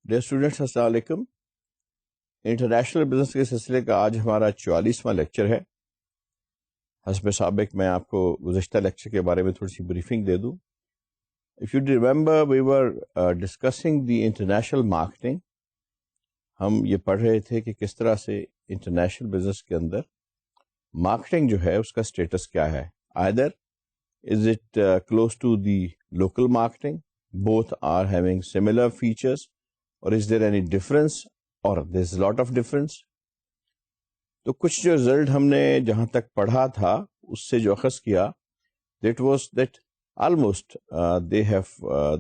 Dear students, السلام علیکم. International business کے سلسلے کا آج ہمارا 44واں لیکچر ہے. حسب سابق میں آپ کو گزشتہ لیکچر کے بارے میں تھوڑی سی بریفنگ دے دوں. If you remember we were discussing the international marketing. ہم یہ پڑھ رہے تھے کہ کس طرح سے انٹرنیشنل بزنس کے اندر مارکیٹنگ جو ہے اس کا اسٹیٹس کیا ہے. Either is it close to the local marketing, both are having similar features, or is there any difference, or there's a lot of difference. تو کچھ جو رزلٹ ہم نے جہاں تک پڑھا تھا اس سے جو اخذ کیا, that was that almost they have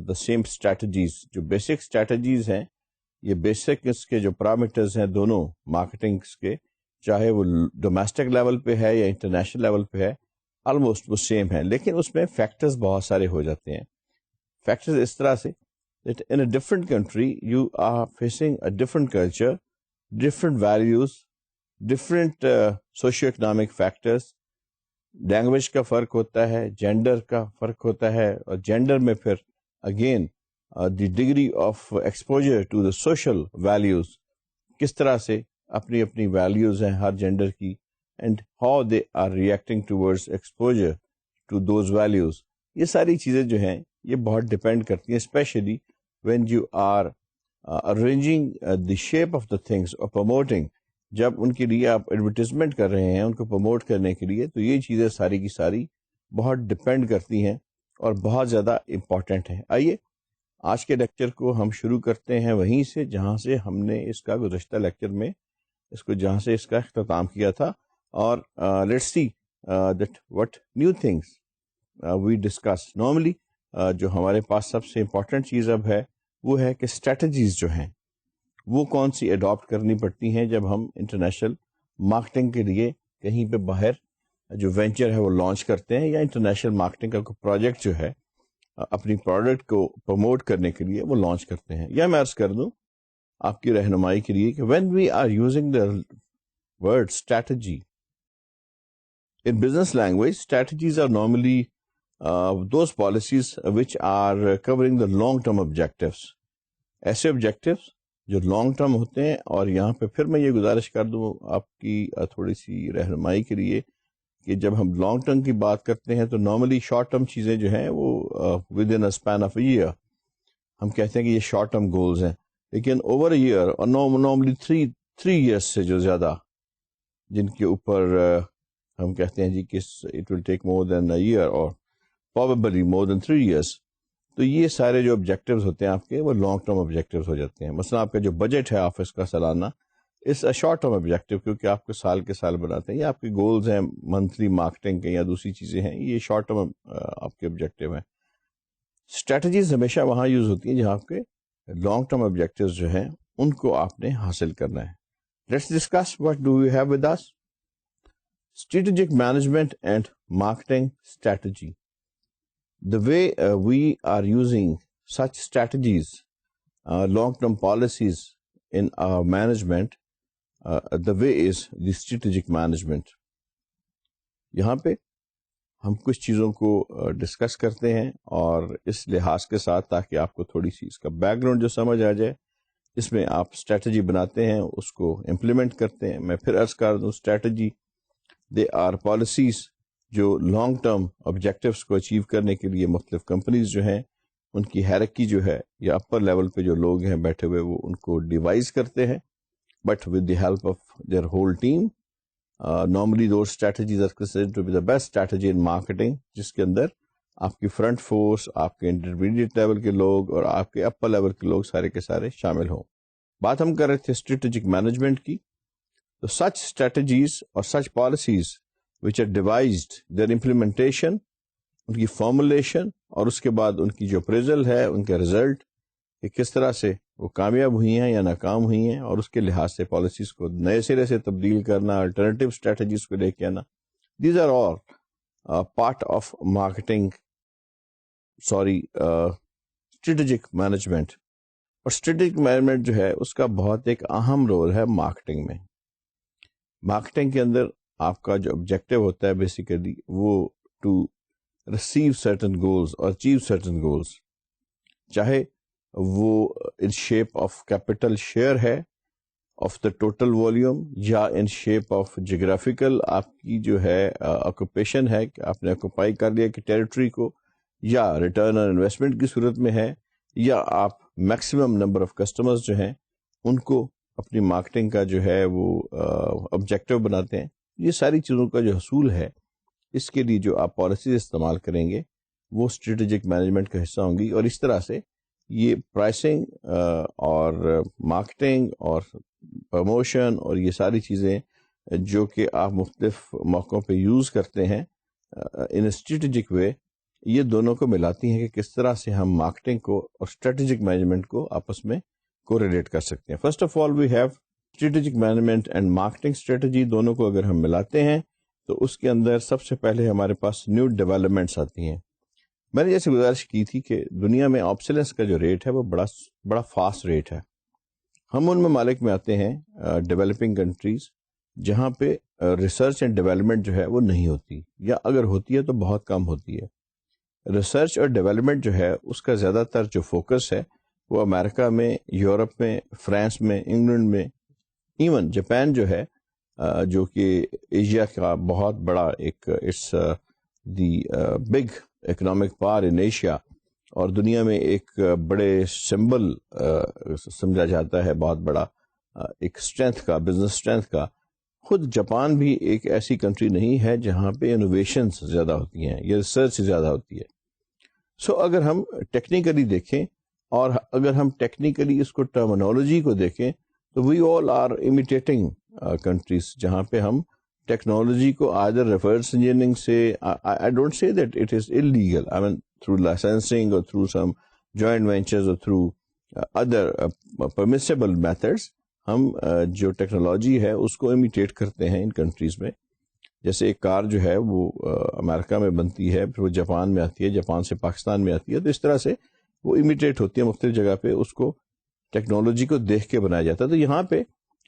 the same strategies. جو بیسک اسٹریٹجیز ہیں, یہ بیسک اس کے جو پرامٹرز ہیں دونوں مارکیٹنگس کے, چاہے وہ ڈومیسٹک لیول پہ ہے یا انٹرنیشنل لیول پہ ہے, آلموسٹ وہ سیم ہے. لیکن اس میں فیکٹرز بہت سارے ہو جاتے ہیں. فیکٹرز اس طرح سے that in a different country you are facing a different culture, different values, different socio-economic factors. Language کا فرق ہوتا ہے, جینڈر کا فرق ہوتا ہے, اور جینڈر میں پھر again the degree of exposure to the social values, کس طرح سے اپنی اپنی ویلیوز ہیں ہر جینڈر کی, and how they are reacting towards exposure to those values. یہ ساری چیزیں جو ہیں یہ بہت ڈپینڈ کرتی ہیں, specially when you are arranging the shape of the things اور پروموٹنگ. جب ان کے لیے آپ ایڈورٹیزمنٹ کر رہے ہیں ان کو پروموٹ کرنے کے لیے, تو یہ چیزیں ساری کی ساری بہت ڈپینڈ کرتی ہیں اور بہت زیادہ امپورٹنٹ ہیں. آئیے آج کے لیکچر کو ہم شروع کرتے ہیں وہیں سے جہاں سے ہم نے اس کا گزشتہ لیکچر میں جہاں سے اس کا اختتام کیا تھا. اور let's see that what new things we discuss. Normally جو ہمارے پاس سب سے امپورٹنٹ چیز اب ہے وہ ہے کہ اسٹریٹجیز جو ہیں وہ کون سی اڈاپٹ کرنی پڑتی ہیں جب ہم انٹرنیشنل مارکیٹنگ کے لیے کہیں پہ باہر جو وینچر ہے وہ لانچ کرتے ہیں, یا انٹرنیشنل مارکیٹنگ کا کوئی پروجیکٹ جو ہے اپنی پروڈکٹ کو پروموٹ کرنے کے لیے وہ لانچ کرتے ہیں. یا میں عرض کر دوں آپ کی رہنمائی کے لیے کہ when we are using the word strategy in business language, strategies are normally those policies which are covering the long-term objectives. ایسے objectives جو لانگ ٹرم ہوتے ہیں. اور یہاں پہ پھر میں یہ گزارش کر دوں آپ کی تھوڑی سی رہنمائی کے لیے کہ جب ہم لانگ ٹرم کی بات کرتے ہیں تو نارملی شارٹ ٹرم چیزیں جو ہیں وہ within span of a year ہم کہتے ہیں کہ یہ شارٹ ٹرم گولز ہیں. لیکن اوور اے ایئر اور نارملی 3 ایئرس سے جو زیادہ جن کے اوپر ہم کہتے ہیں جی کہ it will take more than a year اور پروبیبلی مور دین 3 ایئرس, تو یہ سارے جو آبجیکٹیوز ہوتے ہیں آپ کے وہ لانگ ٹرم آبجیکٹیوز ہو جاتے ہیں. مثلا آپ کا جو بجٹ ہے آفس کا سالانہ, اس شارٹ ٹرم آبجیکٹیو کیونکہ آپ کو سال کے سال بناتے ہیں, یا آپ کے گولز ہیں منتھلی مارکیٹنگ کے یا دوسری چیزیں ہیں, یہ شارٹ ٹرم آپ کے آبجیکٹیو ہیں. اسٹریٹجیز ہمیشہ وہاں یوز ہوتی ہیں جہاں آپ کے لانگ ٹرم آبجیکٹیوز جو ہیں ان کو آپ نے حاصل کرنا ہے. Let's discuss what do you have with us. Strategic management and marketing strategy. The way we are using such strategies, long-term policies in our management, the way is the strategic management. یہاں پہ ہم کچھ چیزوں کو discuss کرتے ہیں اور اس لحاظ کے ساتھ تاکہ آپ کو تھوڑی سی اس کا بیک گراؤنڈ جو سمجھ آ جائے, اس میں آپ اسٹریٹجی بناتے ہیں اس کو امپلیمنٹ کرتے ہیں. میں پھر عرض کر دوں اسٹریٹجی دے آر پالیسیز جو لانگ ٹرم آبجیکٹیوس کو اچیو کرنے کے لیے مختلف کمپنیز جو ہیں ان کی ہیرارکی جو ہے یا اپر لیول پہ جو لوگ ہیں بیٹھے ہوئے وہ ان کو ڈیوائز کرتے ہیں, but with the help of their whole team. Normally those strategies are considered to be the best strategy in marketing, جس کے اندر آپ کی فرنٹ فورس, آپ کے انٹرمیڈیٹ لیول کے لوگ اور آپ کے اپر لیول کے لوگ سارے کے سارے شامل ہوں. بات ہم کر رہے تھے اسٹریٹجک مینجمنٹ کی. So such strategies or such policies which are devised, their implementation, ان کی فارمولیشن اور اس کے بعد ان کی جو اپریزل ہے ان کے رزلٹ کہ کس طرح سے وہ کامیاب ہوئی ہیں یا ناکام ہوئی ہیں, اور اس کے لحاظ سے پالیسیز کو نئے سرے سے تبدیل کرنا, الٹرنیٹیو اسٹریٹجیز کو لے کے آنا, these are all part of marketing strategic management. اور اسٹریٹجک مینجمنٹ جو ہے اس کا بہت ایک اہم رول ہے مارکیٹنگ میں. مارکیٹنگ کے اندر آپ کا جو آبجیکٹو ہوتا ہے بیسیکلی وہ ٹو ریسیو سرٹن گولز اور اچیو سرٹن گولز، چاہے وہ in shape of capital share ہے آف دا ٹوٹل والیوم، یا ان شیپ آف جغرافیکل آپ کی جو ہے آکوپیشن ہے کہ آپ نے آکوپائی کر لیا کہ ٹیریٹری کو، یا ریٹرن آن انویسٹمنٹ کی صورت میں ہے، یا آپ میکسیمم نمبر آف کسٹمرز جو ہیں ان کو اپنی مارکیٹنگ کا جو ہے وہ آبجیکٹو بناتے ہیں. یہ ساری چیزوں کا جو حصول ہے اس کے لیے جو آپ پالیسیز استعمال کریں گے وہ اسٹریٹجک مینجمنٹ کا حصہ ہوں گی. اور اس طرح سے یہ پرائسنگ اور مارکیٹنگ اور پروموشن اور یہ ساری چیزیں جو کہ آپ مختلف موقعوں پہ یوز کرتے ہیں ان اسٹریٹجک وے، یہ دونوں کو ملاتی ہیں کہ کس طرح سے ہم مارکیٹنگ کو اور اسٹریٹجک مینجمنٹ کو آپس میں کو ریلیٹ کر سکتے ہیں. First of all we have strategic management and marketing strategy. دونوں کو اگر ہم ملاتے ہیں تو اس کے اندر سب سے پہلے ہمارے پاس نیو ڈیولپمنٹس آتی ہیں. میں نے جیسے گزارش کی تھی کہ دنیا میں آبسیلنس کا جو ریٹ ہے وہ بڑا فاسٹ ریٹ ہے. ہم ان ممالک میں آتے ہیں ڈیولپنگ کنٹریز جہاں پہ ریسرچ اینڈ ڈیولپمنٹ جو ہے وہ نہیں ہوتی، یا اگر ہوتی ہے تو بہت کم ہوتی ہے. ریسرچ اور ڈیولپمنٹ جو ہے اس کا زیادہ تر جو فوکس ہے وہ امریکہ میں، یورپ میں، فرانس میں، انگلینڈ میں، ایون جاپان جو ہے جو کہ ایشیا کا بہت بڑا ایک it's the big economic power in Asia, اور دنیا میں ایک بڑے سمبل سمجھا جاتا ہے، بہت بڑا ایک اسٹرینتھ کا، بزنس اسٹرینتھ کا. خود جاپان بھی ایک ایسی کنٹری نہیں ہے جہاں پہ انوویشنز زیادہ ہوتی ہیں یا ریسرچ زیادہ ہوتی ہے. سو اگر ہم ٹیکنیکلی دیکھیں اور اگر ہم ٹیکنیکلی اس کو ٹرمینالوجی کو دیکھیں تو وی آل آر امیٹیٹنگ کنٹریز جہاں پہ ہم ٹیکنالوجی کو آئدر ریورس انجینئرنگ سے، I don't say that it is illegal, I mean through licensing or through some joint ventures or through other permissible methods ہم جو ٹیکنالوجی ہے اس کو امیٹیٹ کرتے ہیں ان کنٹریز میں. جیسے ایک کار جو ہے وہ امریکہ میں بنتی ہے، پھر وہ جاپان میں آتی ہے، جاپان سے پاکستان میں آتی ہے، تو اس طرح سے وہ امیٹیٹ ہوتی ہے مختلف جگہ پہ، اس کو ٹیکنالوجی کو دیکھ کے بنایا جاتا ہے. تو یہاں پہ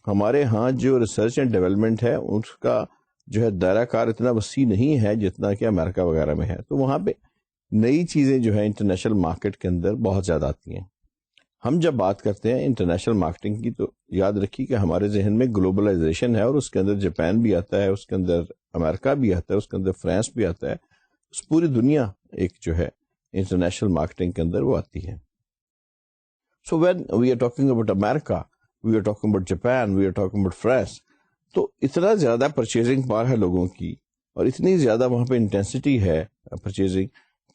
ہمارے ہاں جو ریسرچ اینڈ ڈیولپمنٹ ہے اس کا جو ہے دائرہ کار اتنا وسیع نہیں ہے جتنا کہ امریکہ وغیرہ میں ہے. تو وہاں پہ نئی چیزیں جو ہیں انٹرنیشنل مارکیٹ کے اندر بہت زیادہ آتی ہیں. ہم جب بات کرتے ہیں انٹرنیشنل مارکیٹنگ کی تو یاد رکھیے کہ ہمارے ذہن میں گلوبلائزیشن ہے، اور اس کے اندر جاپان بھی آتا ہے، اس کے اندر امریکہ بھی آتا ہے، اس کے اندر فرانس بھی آتا ہے. اس پوری دنیا ایک جو ہے انٹرنیشنل مارکیٹنگ کے اندر وہ آتی ہے. So when we are talking about America, we are talking about Japan, we are talking about France, تو اتنا زیادہ پرچیزنگ پاور ہے لوگوں کی، اور اتنی زیادہ وہاں پہ انٹینسٹی ہے پرچیزنگ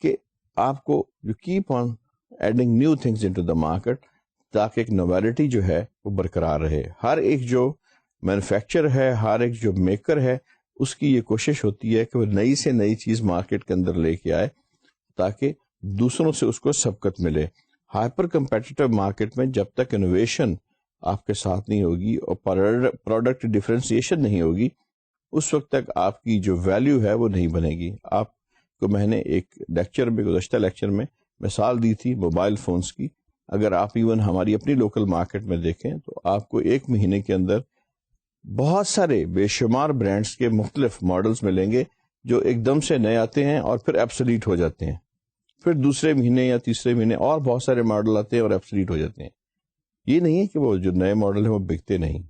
کہ آپ کو you keep on adding new things into the market تاکہ ایک نویلٹی جو ہے وہ برقرار رہے. ہر ایک جو مینوفیکچر ہے، ہر ایک جو میکر ہے، اس کی یہ کوشش ہوتی ہے کہ وہ نئی سے نئی چیز مارکیٹ کے اندر لے کے آئے تاکہ دوسروں سے اس کو سبقت ملے. ہائپر کمپیٹیٹو مارکیٹ میں جب تک انوویشن آپ کے ساتھ نہیں ہوگی اور پروڈکٹ ڈیفرینسیشن نہیں ہوگی، اس وقت تک آپ کی جو ویلیو ہے وہ نہیں بنے گی. آپ کو میں نے ایک لیکچر میں، گزشتہ لیکچر میں مثال دی تھی موبائل فونز کی. اگر آپ ایون ہماری اپنی لوکل مارکیٹ میں دیکھیں تو آپ کو ایک مہینے کے اندر بہت سارے بے شمار برانڈز کے مختلف ماڈلز ملیں گے جو ایک دم سے نئے آتے ہیں اور پھر ایبسلیٹ ہو جاتے ہیں. پھر دوسرے مہینے یا تیسرے مہینے اور بہت سارے ماڈل آتے ہیں اور ایبسلیٹ ہو جاتے ہیں. یہ نہیں ہے کہ وہ جو نئے ماڈل ہیں وہ بکتے نہیں،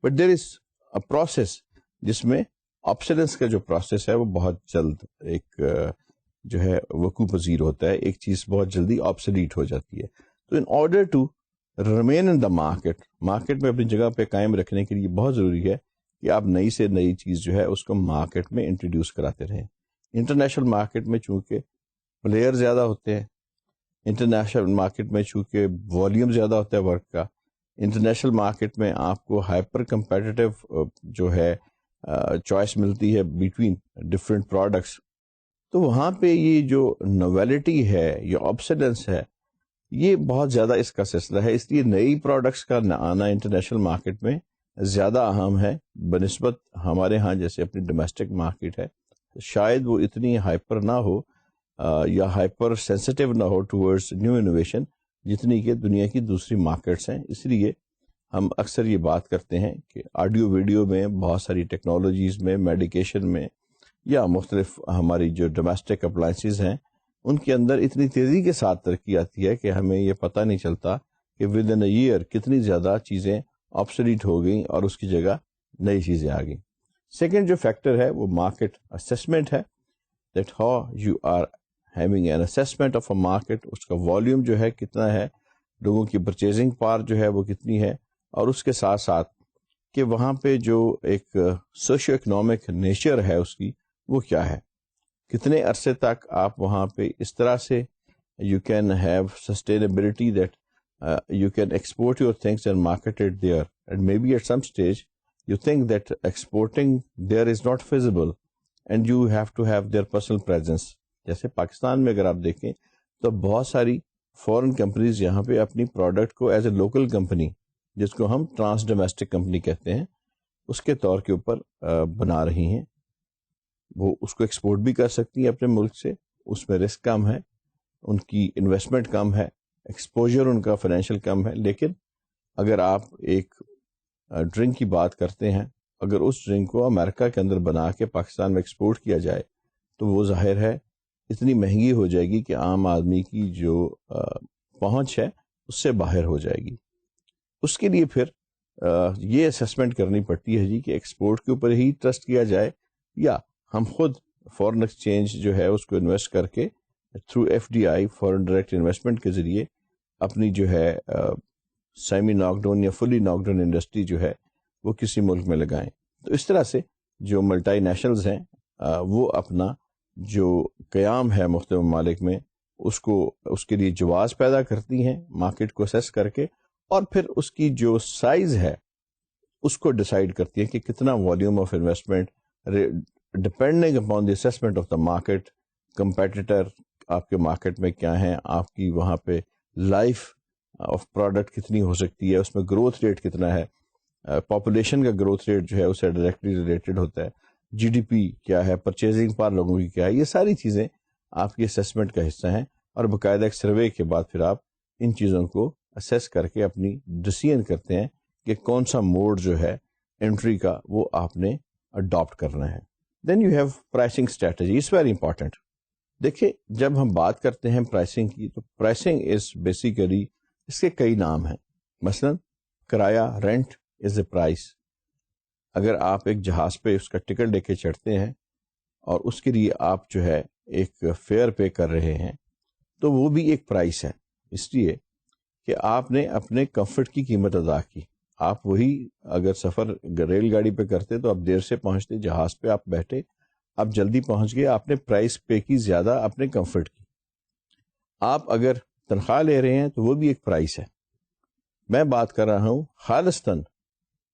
but there is a process جس میں آبسیلنس کا جو پروسیس ہے وہ بہت جلد ایک جو ہے وقوع پذیر ہوتا ہے. ایک چیز بہت جلدی آبسلیٹ ہو جاتی ہے. تو in order to remain in the market میں اپنی جگہ پہ قائم رکھنے کے لیے بہت ضروری ہے کہ آپ نئی سے نئی چیز جو ہے اس کو مارکیٹ میں انٹروڈیوس کراتے رہیں. انٹرنیشنل مارکیٹ میں چونکہ پلیئر زیادہ ہوتے ہیں، انٹرنیشنل مارکیٹ میں چونکہ والیوم زیادہ ہوتا ہے ورک کا، انٹرنیشنل مارکیٹ میں آپ کو ہائپر کمپیٹیٹو جو ہے چوائس ملتی ہے بٹوین ڈفرینٹ پروڈکٹس. تو وہاں پہ یہ جو نویلٹی ہے، یہ آبسیلنس ہے، یہ بہت زیادہ اس کا سلسلہ ہے. اس لیے نئی پروڈکٹس کا آنا انٹرنیشنل مارکیٹ میں زیادہ اہم ہے بنسبت ہمارے ہاں جیسے اپنی ڈومیسٹک مارکیٹ ہے. شاید وہ اتنی ہائپر نہ ہو یا ہائپر سینسٹیو نہ ہو ٹورڈز نیو انوویشن جتنی کہ دنیا کی دوسری مارکیٹس ہیں. اس لیے ہم اکثر یہ بات کرتے ہیں کہ آڈیو ویڈیو میں بہت ساری ٹیکنالوجیز میں، میڈیکیشن میں، یا مختلف ہماری جو ڈومیسٹک اپلائنسز ہیں ان کے اندر اتنی تیزی کے ساتھ ترقی آتی ہے کہ ہمیں یہ پتہ نہیں چلتا کہ ود ان اے ایئر کتنی زیادہ چیزیں آبسلیٹ ہو گئیں اور اس کی جگہ نئی چیزیں آ گئیں. سیکنڈ جو فیکٹر ہے وہ مارکیٹ اسیسمنٹ ہے. That how you are having an assessment of a market. اس کا والیوم جو ہے کتنا ہے، لوگوں کی پرچیزنگ پاور جو ہے وہ کتنی ہے، اور اس کے ساتھ ساتھ کہ وہاں پہ جو ایک سوشو اکنامک نیچر ہے اس کی وہ کیا ہے، کتنے عرصے تک آپ وہاں پہ اس طرح سے you can have sustainability that you can export your things and market it there, and maybe at some stage you think that exporting there is not feasible and you have to have their personal presence. جیسے پاکستان میں اگر آپ دیکھیں تو بہت ساری فورن companies یہاں پہ اپنی پروڈکٹ کو ایز اے لوکل کمپنی، جس کو ہم ٹرانس ڈومیسٹک کمپنی کہتے ہیں، اس کے طور کے اوپر بنا رہی ہیں. وہ اس کو ایکسپورٹ بھی کر سکتی ہیں اپنے ملک سے، اس میں رسک کم ہے، ان کی انویسٹمنٹ کم ہے، ایکسپوجر ان کا فائنینشیل کم ہے. لیکن اگر آپ ایک ڈرنک کی بات کرتے ہیں، اگر اس ڈرنک کو امریکہ کے اندر بنا کے پاکستان میں ایکسپورٹ کیا جائے تو وہ ظاہر ہے اتنی مہنگی ہو جائے گی کہ عام آدمی کی جو پہنچ ہے اس سے باہر ہو جائے گی. اس کے لیے پھر یہ اسیسمنٹ کرنی پڑتی ہے جی کہ ایکسپورٹ کے اوپر ہی ٹرسٹ کیا جائے یا ہم خود فورن ایکسچینج جو ہے اس کو انویسٹ کر کے through FDI foreign direct investment کے ذریعے اپنی جو ہے سیمی ناک ڈاؤن یا فلی ناک ڈاؤن انڈسٹری جو ہے وہ کسی ملک میں لگائیں. تو اس طرح سے جو ملٹی نیشنلز ہیں وہ اپنا جو قیام ہے مختلف ممالک میں اس کے لیے جواز پیدا کرتی ہیں مارکیٹ کو اسیس کر کے، اور پھر اس کی جو سائز ہے اس کو ڈیسائیڈ کرتی ہیں کہ کتنا volume of investment depending upon the assessment of the market. Competitor آپ کے مارکیٹ میں کیا ہیں، آپ کی وہاں پہ لائف آف پروڈکٹ کتنی ہو سکتی ہے، اس میں گروتھ ریٹ کتنا ہے، پاپولیشن کا گروتھ ریٹ جو ہے اسے ڈائریکٹلی ریلیٹڈ ہوتا ہے، GDP کیا ہے، پرچیزنگ پاور لوگوں کی کیا ہے. یہ ساری چیزیں آپ کی اسیسمنٹ کا حصہ ہیں، اور باقاعدہ ایک سروے کے بعد پھر آپ ان چیزوں کو اسیس کر کے اپنی ڈیسیژن کرتے ہیں کہ کون سا موڈ جو ہے انٹری کا وہ آپ نے اڈاپٹ کرنا ہے. Then you have pricing strategy. It's very important. دیکھیں جب ہم بات کرتے ہیں پرائسنگ کی تو پرائسنگ از بیسیکلی اس کے کئی نام ہیں. مثلا کرایہ، رینٹ از اے پرائس. اگر آپ ایک جہاز پہ اس کا ٹکٹ لے کے چڑھتے ہیں اور اس کے لیے آپ جو ہے ایک فیئر پے کر رہے ہیں تو وہ بھی ایک پرائس ہے، اس لیے کہ آپ نے اپنے کمفرٹ کی قیمت ادا کی. آپ وہی اگر سفر ریل گاڑی پہ کرتے تو آپ دیر سے پہنچتے، جہاز پہ آپ بیٹھے، آپ جلدی پہنچ گئے، آپ نے پرائس پے کی زیادہ اپنے کمفرٹ کی. آپ اگر تنخواہ لے رہے ہیں تو وہ بھی ایک پرائس ہے. میں بات کر رہا ہوں خالصتاً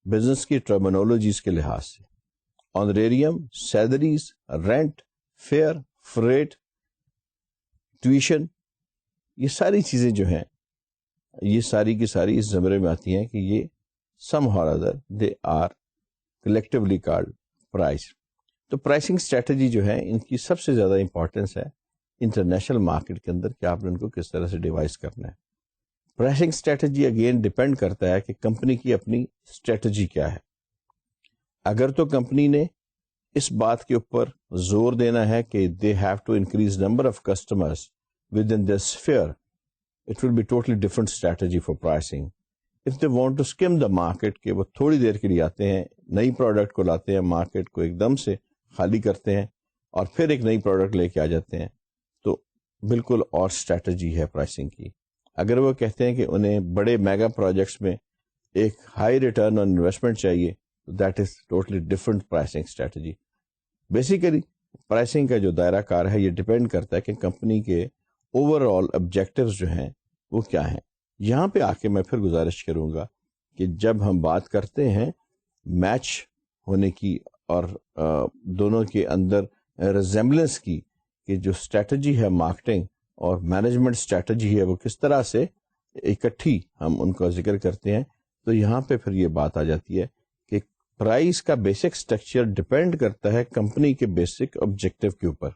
بزنس کی ٹرمینولوجیز کے لحاظ سے. آنریریم، سیلریز، رینٹ، فیئر، فریٹ، ٹیویشن، یہ ساری چیزیں جو ہیں یہ ساری کی ساری اس زمرے میں آتی ہیں کہ یہ some or other they are collectively called price. تو پرائسنگ اسٹریٹجی جو ہے ان کی سب سے زیادہ امپورٹنس ہے انٹرنیشنل مارکیٹ کے اندر کہ آپ نے ان کو کس طرح سے ڈیوائز کرنا ہے. پرائسنگ اسٹریٹجی اگین ڈپینڈ کرتا ہے کہ کمپنی کی اپنی اسٹریٹجی کیا ہے. اگر تو کمپنی نے اس بات کے اوپر زور دینا ہے کہ they have to increase number of customers within this sphere, it will be totally different strategy for pricing. If they want to skim the market کہ وہ تھوڑی دیر کے لیے آتے ہیں، نئی پروڈکٹ کو لاتے ہیں، مارکیٹ کو ایک دم سے خالی کرتے ہیں اور پھر ایک نئی پروڈکٹ لے کے آ جاتے ہیں، تو بالکل اور اسٹریٹجی ہے پرائسنگ کی. اگر وہ کہتے ہیں کہ انہیں بڑے میگا پروجیکٹس میں ایک ہائی ریٹرن آن انویسٹمنٹ چاہیے، that is totally different pricing strategy. Basically pricing کا جو دائرہ کار ہے یہ ڈپینڈ کرتا ہے کہ کمپنی کے اوور آل آبجیکٹیوز جو ہیں وہ کیا ہیں. یہاں پہ آ کے میں پھر گزارش کروں گا کہ جب ہم بات کرتے ہیں میچ ہونے کی اور دونوں کے اندر ریزیمبلنس کی، کہ جو اسٹریٹجی ہے مارکیٹنگ اور مینجمنٹ اسٹریٹجی ہے وہ کس طرح سے اکٹھی ہم ان کا ذکر کرتے ہیں، تو یہاں پہ پھر یہ بات آ جاتی ہے پرائز کا بیسک اسٹرکچر ڈپینڈ کرتا ہے کمپنی کے بیسک آبجیکٹو کے اوپر.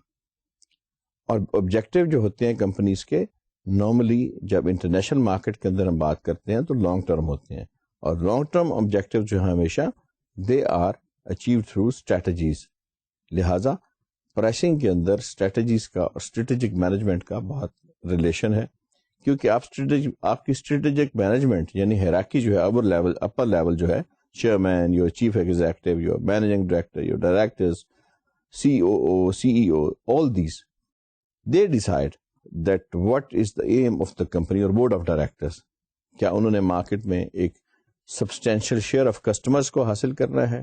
اور آبجیکٹو جو ہوتے ہیں کمپنیز کے نارملی جب انٹرنیشنل مارکیٹ کے اندر ہم بات کرتے ہیں تو لانگ ٹرم ہوتے ہیں, اور لانگ ٹرم آبجیکٹو جو ہے ہمیشہ they are achieve through strategies. لہذا پرائسنگ کے اندر اسٹریٹجیز کا اور اسٹریٹجک مینجمنٹ کا بہت ریلیشن ہے, کیونکہ آپ کی اسٹریٹجک مینجمنٹ یعنی ہیراکی جو ہے اپر لیول جو ہے, chairman, your chief executive, your managing director, your directors, COO, CEO, all these, they decide that what is the aim of the company or board of directors. کیا انہوں نے market میں ایک substantial share of customers کو حاصل کرنا ہے,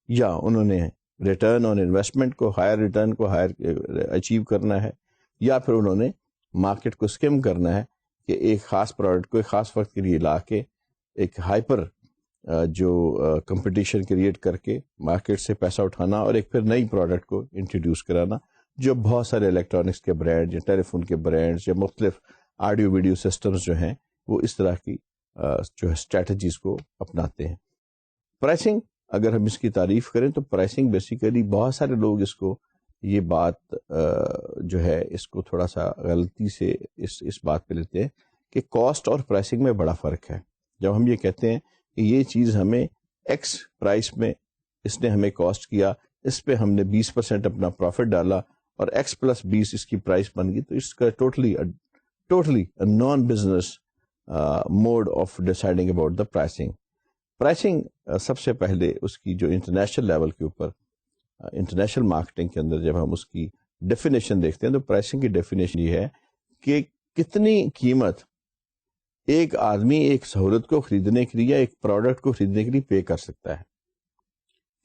یا انہوں نے ریٹرن آن انویسٹمنٹ کو ہائر ریٹرن کو اچیو کرنا ہے, یا پھر انہوں نے مارکیٹ کو اسکیم کرنا ہے کہ ایک خاص پروڈکٹ کو ایک خاص وقت کے لیے لا کے ایک ہائپر جو کمپٹیشن کریٹ کر کے مارکیٹ سے پیسہ اٹھانا اور ایک پھر نئی پروڈکٹ کو انٹروڈیوس کرانا, جو بہت سارے الیکٹرانکس کے برانڈ یا ٹیلی فون کے برانڈز یا مختلف آڈیو ویڈیو سسٹمز جو ہیں وہ اس طرح کی جو ہے اسٹریٹجیز کو اپناتے ہیں. پرائسنگ اگر ہم اس کی تعریف کریں تو پرائسنگ بیسیکلی بہت سارے لوگ اس کو یہ بات جو ہے اس کو تھوڑا سا غلطی سے اس بات پہ لیتے ہیں کہ کاسٹ اور پرائسنگ میں بڑا فرق ہے. جب ہم یہ کہتے ہیں کہ یہ چیز ہمیں ایکس پرائس میں اس نے ہمیں کاسٹ کیا, اس پہ ہم نے 20% اپنا پروفٹ ڈالا اور ایکس پلس 20 اس کی پرائس بن گئی, تو اس کا totally non business mode of deciding about the pricing. Pricing سب سے پہلے اس کی جو انٹرنیشنل لیول کے اوپر انٹرنیشنل مارکیٹنگ کے اندر جب ہم اس کی ڈیفینیشن دیکھتے ہیں تو پرائسنگ کی ڈیفینیشن یہ ہے کہ کتنی قیمت ایک آدمی ایک سہولت کو خریدنے کے لیے یا ایک پروڈکٹ کو خریدنے کے لیے پے کر سکتا ہے.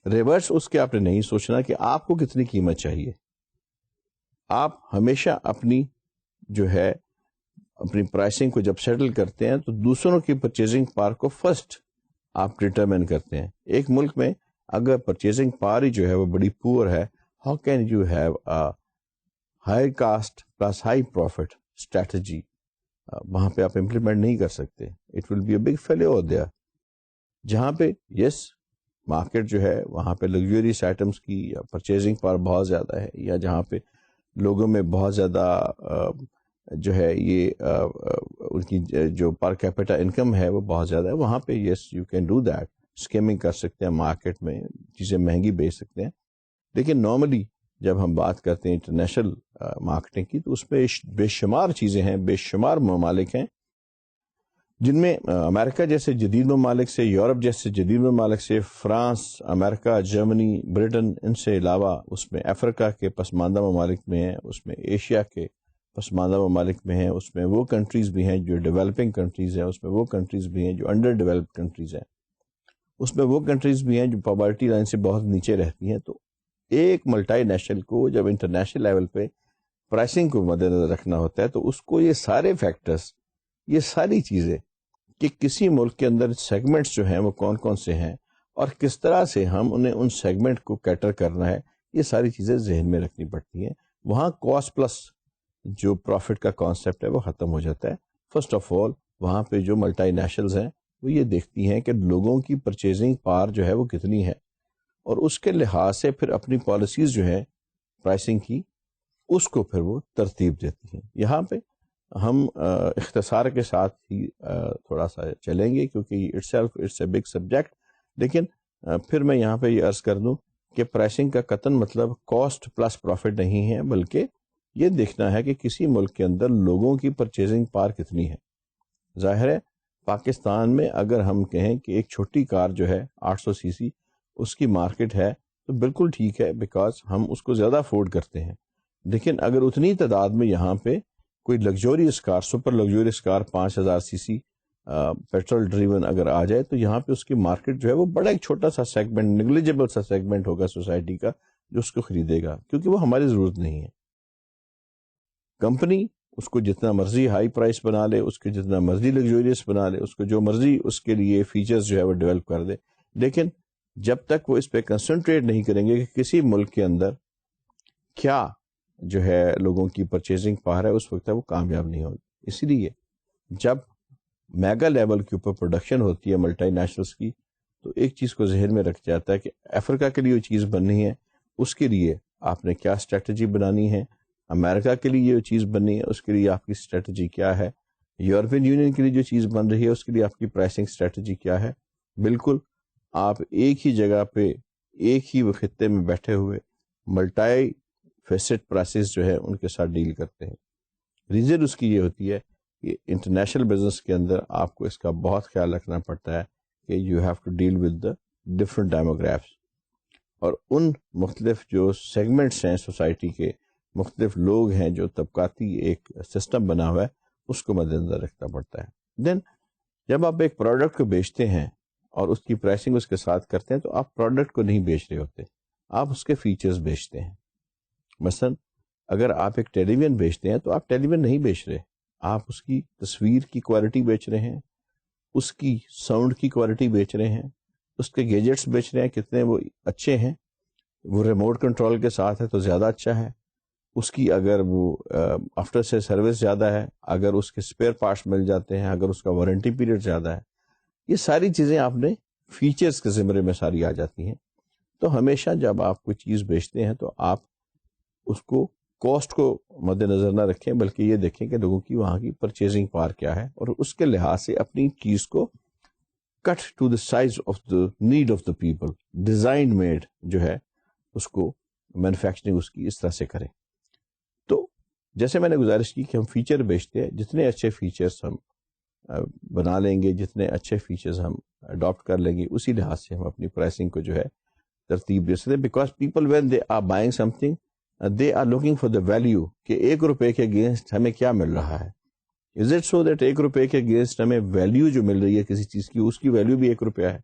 ریورس اس کے آپ نے نہیں سوچنا کہ آپ کو کتنی قیمت چاہیے. آپ ہمیشہ اپنی جو ہے اپنی پرائسنگ کو جب سیٹل کرتے ہیں تو دوسروں کی پرچیزنگ پاور کو فرسٹ آپ ڈٹرمن کرتے ہیں. ایک ملک میں اگر پرچیزنگ پاور ہی جو ہے وہ بڑی پور ہے, how can you have high cost plus high profit strategy, وہاں پہ آپ امپلیمنٹ نہیں کر سکتے. It will be a big failure there. جہاں پہ یس مارکیٹ جو ہے وہاں پہ لگژریس آئٹمس کی یا پرچیزنگ پاور بہت زیادہ ہے, یا جہاں پہ لوگوں میں بہت زیادہ جو ہے یہ ان کی جو پر کیپیٹا انکم ہے وہ بہت زیادہ ہے, وہاں پہ yes you can do that, skimming کر سکتے ہیں, مارکیٹ میں چیزیں مہنگی بیچ سکتے ہیں. لیکن نارملی جب ہم بات کرتے ہیں انٹرنیشنل مارکیٹنگ کی تو اس میں بے شمار چیزیں ہیں, بے شمار ممالک ہیں جن میں امریکہ جیسے جدید ممالک سے, یورپ جیسے جدید ممالک سے, فرانس, امریکہ, جرمنی, برٹن, ان سے علاوہ اس میں افریقہ کے پسماندہ ممالک میں ہیں, اس میں ایشیا کے پسماندہ ممالک میں ہیں, اس میں وہ کنٹریز بھی ہیں جو ڈیولپنگ کنٹریز ہیں, اس میں وہ کنٹریز بھی ہیں جو انڈر ڈیولپڈ کنٹریز ہیں, اس میں وہ کنٹریز بھی ہیں جو پاورٹی لائن سے بہت نیچے رہتی ہیں. تو ایک ملٹی نیشنل کو جب انٹرنیشنل لیول پہ پرائسنگ کو مد نظر رکھنا ہوتا ہے تو اس کو یہ سارے فیکٹرز, یہ ساری چیزیں کہ کسی ملک کے اندر سیگمنٹس جو ہیں وہ کون کون سے ہیں اور کس طرح سے ہم انہیں ان سیگمنٹ کو کیٹر کرنا ہے, یہ ساری چیزیں ذہن میں رکھنی پڑتی ہیں. وہاں کاسٹ پلس جو پروفٹ کا کانسیپٹ ہے وہ ختم ہو جاتا ہے. فرسٹ آف آل وہاں پہ جو ملٹی نیشنلز ہیں وہ یہ دیکھتی ہیں کہ لوگوں کی پرچیزنگ پاور جو ہے وہ کتنی ہے, اور اس کے لحاظ سے پھر اپنی پالیسیز جو ہے پرائسنگ کی اس کو پھر وہ ترتیب دیتی ہیں. یہاں پہ ہم اختصار کے ساتھ ہی تھوڑا سا چلیں گے کیونکہ اٹس اے بگ سبجیکٹ, لیکن پھر میں یہاں پہ یہ عرض کر دوں کہ پرائسنگ کا قطعاً مطلب کاسٹ پلس پروفٹ نہیں ہے, بلکہ یہ دیکھنا ہے کہ کسی ملک کے اندر لوگوں کی پرچیزنگ پاور کتنی ہے. ظاہر ہے پاکستان میں اگر ہم کہیں کہ ایک چھوٹی کار جو ہے 800 cc اس کی مارکیٹ ہے تو بالکل ٹھیک ہے, بیکاز ہم اس کو زیادہ افورڈ کرتے ہیں. لیکن اگر اتنی تعداد میں یہاں پہ کوئی لگژوریس کار, سپر لگژوریس کار 5000 cc پیٹرول ڈریون اگر آ جائے تو یہاں پہ اس کی مارکیٹ جو ہے وہ بڑا ایک چھوٹا سا سیگمنٹ, نیگلیجبل سا سیگمنٹ ہوگا سوسائٹی کا جو اس کو خریدے گا, کیونکہ وہ ہماری ضرورت نہیں ہے. کمپنی اس کو جتنا مرضی ہائی پرائس بنا لے, اس کے جتنا مرضی لگژوریس بنا لے, اس کو جو مرضی اس کے لیے فیچرز جو ہے وہ ڈیولپ کر دے, لیکن جب تک وہ اس پہ کنسنٹریٹ نہیں کریں گے کہ کسی ملک کے اندر کیا جو ہے لوگوں کی پرچیزنگ پاور ہے, اس وقت وہ کامیاب نہیں ہوگی. اسی لیے جب میگا لیول کے اوپر پروڈکشن ہوتی ہے ملٹی نیشنلز کی تو ایک چیز کو ذہن میں رکھ جاتا ہے کہ افریقہ کے لیے وہ چیز بننی ہے، اس کے لیے آپ نے کیا اسٹریٹجی بنانی ہے، امریکہ کے لیے یہ چیز بننی ہے، اس کے لیے آپ کی اسٹریٹجی کیا ہے، یورپین یونین کے لیے جو چیز بن رہی ہے اس کے لیے آپ کی پرائسنگ اسٹریٹجی کیا ہے. بالکل آپ ایک ہی جگہ پہ ایک ہی خطے میں بیٹھے ہوئے ملٹائی فیسٹ پرائسز جو ہے ان کے ساتھ ڈیل کرتے ہیں. ریزن اس کی یہ ہوتی ہے کہ انٹرنیشنل بزنس کے اندر آپ کو اس کا بہت خیال رکھنا پڑتا ہے کہ you have to deal with the different demographics, اور ان مختلف جو سیگمنٹس ہیں سوسائٹی کے، مختلف لوگ ہیں، جو طبقاتی ایک سسٹم بنا ہوا ہے، اس کو مد نظر رکھنا پڑتا ہے. دین جب آپ ایک پروڈکٹ کو بیچتے ہیں اور اس کی پرائسنگ اس کے ساتھ کرتے ہیں، تو آپ پروڈکٹ کو نہیں بیچ رہے ہوتے، آپ اس کے فیچرز بیچتے ہیں. مثلا اگر آپ ایک ٹیلی ویژن بیچتے ہیں تو آپ ٹیلی ویژن نہیں بیچ رہے، آپ اس کی تصویر کی کوالٹی بیچ رہے ہیں، اس کی ساؤنڈ کی کوالٹی بیچ رہے ہیں، اس کے گیجٹس بیچ رہے ہیں کتنے وہ اچھے ہیں، وہ ریموٹ کنٹرول کے ساتھ ہے تو زیادہ اچھا ہے، اس کی اگر وہ آفٹر سے سروس زیادہ ہے، اگر اس کے اسپیئر پارٹس مل جاتے ہیں، اگر اس کا وارنٹی پیریڈ زیادہ ہے، یہ ساری چیزیں آپ نے فیچرز کے زمرے میں ساری آ جاتی ہیں. تو ہمیشہ جب آپ کوئی چیز بیچتے ہیں تو آپ اس کو کاسٹ کو مد نظر نہ رکھیں، بلکہ یہ دیکھیں کہ لوگوں کی وہاں کی پرچیزنگ پاور کیا ہے، اور اس کے لحاظ سے اپنی چیز کو cut to the size of the need of the people, design made جو ہے اس کو مینوفیکچرنگ اس کی اس طرح سے کریں. تو جیسے میں نے گزارش کی کہ ہم فیچر بیچتے ہیں، جتنے اچھے فیچرز ہم بنا لیں گے، جتنے اچھے فیچرز ہم اڈاپٹ کر لیں گے، اسی لحاظ سے ہم اپنی پرائسنگ کو جو ہے ترتیب دے سکتے ہیں. Because people when they are buying something they are looking for the value, کہ 1 روپے کے اگینسٹ ہمیں کیا مل رہا ہے. از اٹ سو دیٹ 1 روپے کے اگینسٹ ہمیں ویلیو جو مل رہی ہے کسی چیز کی، اس کی ویلیو بھی 1 روپیہ ہے.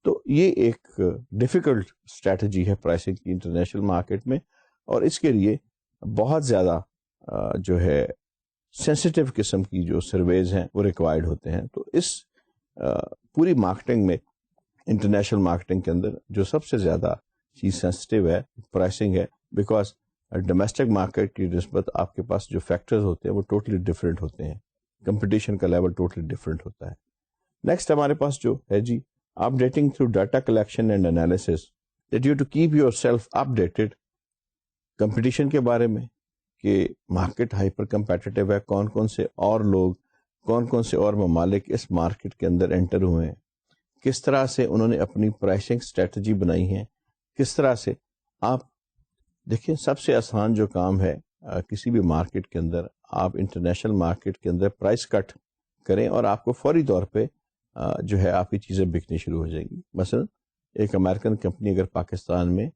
تو یہ ایک ڈیفیکلٹ اسٹریٹجی ہے پرائسنگ کی انٹرنیشنل مارکیٹ میں، اور اس کے لیے بہت زیادہ جو ہے سینسیٹیو قسم کی جو سرویز ہیں وہ ریکوائرڈ ہوتے ہیں. تو اس پوری مارکیٹنگ میں، انٹرنیشنل مارکیٹنگ کے اندر جو سب سے زیادہ چیز سینسیٹیو ہے پرائسنگ ہے، بیکاز ڈومیسٹک مارکیٹ کی نسبت آپ کے پاس جو فیکٹرز ہوتے ہیں وہ ٹوٹلی ڈفرینٹ ہوتے ہیں، کمپٹیشن کا لیول ٹوٹلی ڈفرینٹ ہوتا ہے. نیکسٹ ہمارے پاس جو ہے جی updating through data collection and analysis, that you to keep yourself updated competition کے بارے میں، کہ مارکیٹ ہائپر کمپیٹیٹیو ہے، کون کون سے اور لوگ، کون کون سے اور ممالک اس مارکیٹ کے اندر انٹر ہوئے ہیں، کس طرح سے انہوں نے اپنی پرائسنگ اسٹریٹجی بنائی ہے، کس طرح سے. آپ دیکھیں سب سے آسان جو کام ہے کسی بھی مارکیٹ کے اندر، آپ انٹرنیشنل مارکیٹ کے اندر پرائس کٹ کریں اور آپ کو فوری طور پہ جو ہے آپ کی چیزیں بکنی شروع ہو جائیں گی. مثلا ایک امریکن کمپنی اگر پاکستان میں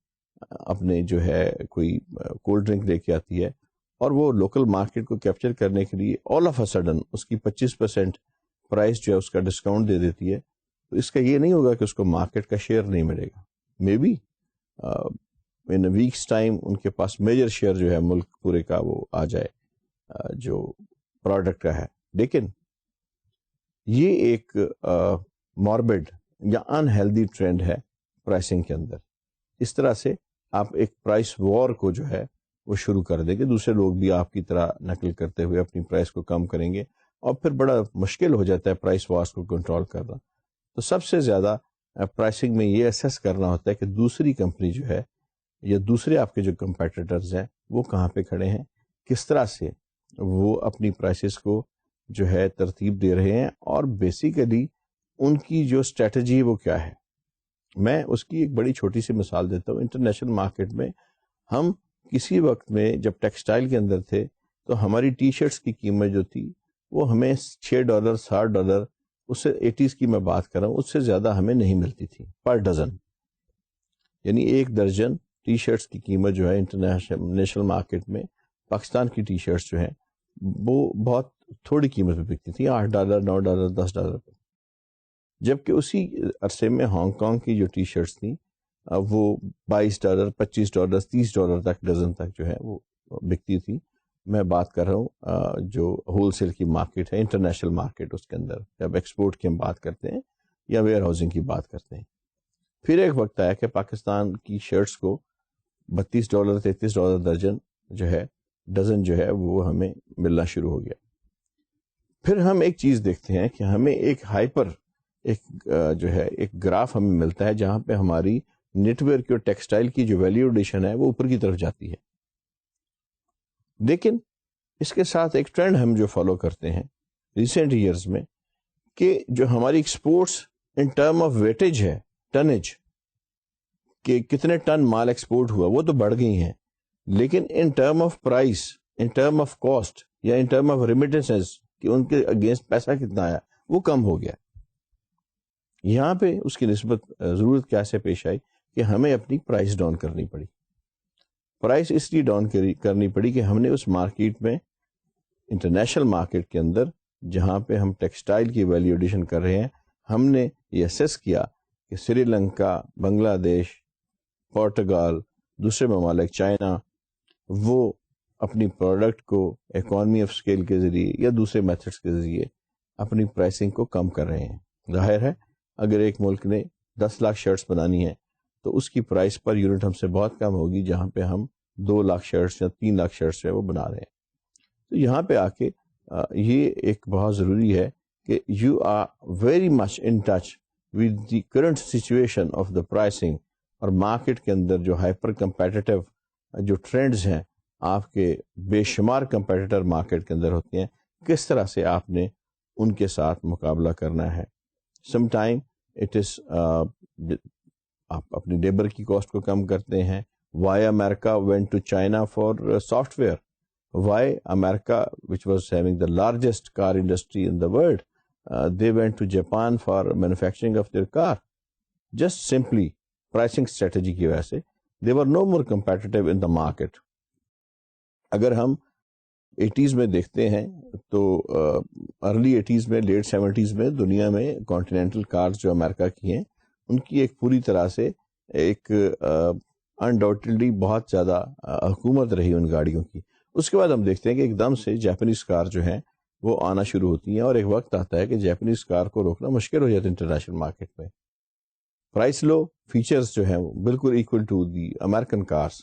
اپنے جو ہے کوئی کولڈ ڈرنک لے کے آتی ہے اور وہ لوکل مارکیٹ کو کیپچر کرنے کے لیے آل آف اے سڈن اس کی 25% پرائس جو ہے اس کا ڈسکاؤنٹ دے دیتی ہے، تو اس کا یہ نہیں ہوگا کہ اس کو مارکیٹ کا شیئر نہیں ملے گا. May be in wax time ان کے پاس میجر شیئر جو ہے ملک پورے کا وہ آ جائے جو پروڈکٹ کا ہے. لیکن یہ ایک ماربڈ یا انہیلدی ٹرینڈ ہے پرائسنگ کے اندر. اس طرح سے آپ ایک پرائس وار کو جو ہے وہ شروع کر دیں گے، دوسرے لوگ بھی آپ کی طرح نقل کرتے ہوئے اپنی پرائس کو کم کریں گے، اور پھر بڑا مشکل ہو جاتا ہے پرائس وارز کو کنٹرول کرنا. تو سب سے زیادہ پرائسنگ میں یہ اسیس کرنا ہوتا ہے کہ دوسری کمپنی جو ہے یا دوسرے آپ کے جو کمپیٹیٹرز ہیں وہ کہاں پہ کھڑے ہیں، کس طرح سے وہ اپنی پرائسز کو جو ہے ترتیب دے رہے ہیں، اور بیسیکلی ان کی جو اسٹریٹجی وہ کیا ہے. میں اس کی ایک بڑی چھوٹی سی مثال دیتا ہوں. انٹرنیشنل مارکیٹ میں ہم کسی وقت میں جب ٹیکسٹائل کے اندر تھے تو ہماری ٹی شرٹس کی قیمت جو تھی وہ ہمیں $6 $7، اس سے 80s کی میں بات کر رہا ہوں، اس سے زیادہ ہمیں نہیں ملتی تھی پر ڈزن. یعنی ایک درجن ٹی شرٹس کی قیمت جو ہے انٹرنیشنل مارکیٹ میں پاکستان کی ٹی شرٹس جو ہیں وہ بہت تھوڑی قیمت پہ بکتی تھی، $8 $9 $10 پہ. جبکہ اسی عرصے میں ہانگ کانگ کی جو ٹی شرٹس تھیں وہ $22 $25 $30 تک ڈزن تک جو ہے وہ بکتی تھی. میں بات کر رہا ہوں جو ہول سیل کی مارکیٹ ہے، انٹرنیشنل مارکیٹ، اس کے اندر جب ایکسپورٹ کی ہم بات کرتے ہیں یا ویئر ہاؤسنگ کی بات کرتے ہیں. پھر ایک وقت آیا کہ پاکستان کی شرٹس کو $32 $33 درجن جو ہے ڈزن جو ہے وہ ہمیں ملنا شروع ہو گیا. پھر ہم ایک چیز دیکھتے ہیں کہ ہمیں ایک ہائپر ایک جو ہے ایک گراف ہمیں ملتا ہے جہاں پہ ہماری نیٹ ویئر کی اور ٹیکسٹائل کی جو ویلیو ایڈیشن ہے وہ اوپر کی طرف جاتی ہے. لیکن اس کے ساتھ ایک ٹرینڈ ہم جو فالو کرتے ہیں ریسنٹ ایئرز میں کہ جو ہماری exports in term of weightage ہے, ٹنیج, کہ کتنے ٹن مال ایکسپورٹ ہوا, وہ تو بڑھ گئی ہیں, لیکن in term of price, in term of cost یا ان ٹرم آف ریمیٹنسز کہ ان کے اگینسٹ پیسہ کتنا آیا, وہ کم ہو گیا. یہاں پہ اس کی نسبت ضرورت کیا سے پیش آئی کہ ہمیں اپنی پرائس ڈاؤن کرنی پڑی. پرائس اس لیے ڈاؤن کرنی پڑی کہ ہم نے اس مارکیٹ میں, انٹرنیشنل مارکیٹ کے اندر جہاں پہ ہم ٹیکسٹائل کی ویلیو ایڈیشن کر رہے ہیں, ہم نے یہ اسیس کیا کہ سری لنکا, بنگلہ دیش, پورتگال, دوسرے ممالک, چائنا, وہ اپنی پروڈکٹ کو اکانومی آف اسکیل کے ذریعے یا دوسرے میتھڈس کے ذریعے اپنی پرائسنگ کو کم کر رہے ہیں. ظاہر ہے اگر ایک ملک نے 10 لاکھ شرٹس بنانی ہے تو اس کی پرائس پر یونٹ ہم سے بہت کم ہوگی جہاں پہ ہم 2 لاکھ شرٹس یا 3 لاکھ شرٹس جو ہے وہ بنا رہے ہیں. تو یہاں پہ آ کے یہ ایک بہت ضروری ہے کہ you are very much in touch with the current situation of the pricing, اور مارکیٹ کے اندر جو ہائپر کمپیٹیٹو جو ٹرینڈز ہیں, آپ کے بے شمار کمپیٹیٹر مارکیٹ کے اندر ہوتے ہیں, کس طرح سے آپ نے ان کے ساتھ مقابلہ کرنا ہے. سم ٹائم اٹ از آپ اپنی لیبر کی کاسٹ کو کم کرتے ہیں. Why America went to China for software, why America which was having the largest car industry in the world, they went to Japan for manufacturing of their car, just simply pricing strategy کی وجہ سے. they were no more competitive in the market. اگر ہم 80s میں دیکھتے ہیں تو early 80s میں, لیٹ 70s میں دنیا میں کانٹیننٹل کارز جو امریکہ کی ہیں ان کی ایک پوری طرح سے ایک انڈاؤٹلی بہت زیادہ حکومت رہی ان گاڑیوں کی. اس کے بعد ہم دیکھتے ہیں کہ ایک دم سے جاپانیز کار جو ہیں وہ آنا شروع ہوتی ہیں, اور ایک وقت آتا ہے کہ جاپانیز کار کو روکنا مشکل ہو جاتا ہے انٹرنیشنل مارکیٹ میں. پرائس لو, فیچرز جو ہیں وہ بالکل equal to the American cars,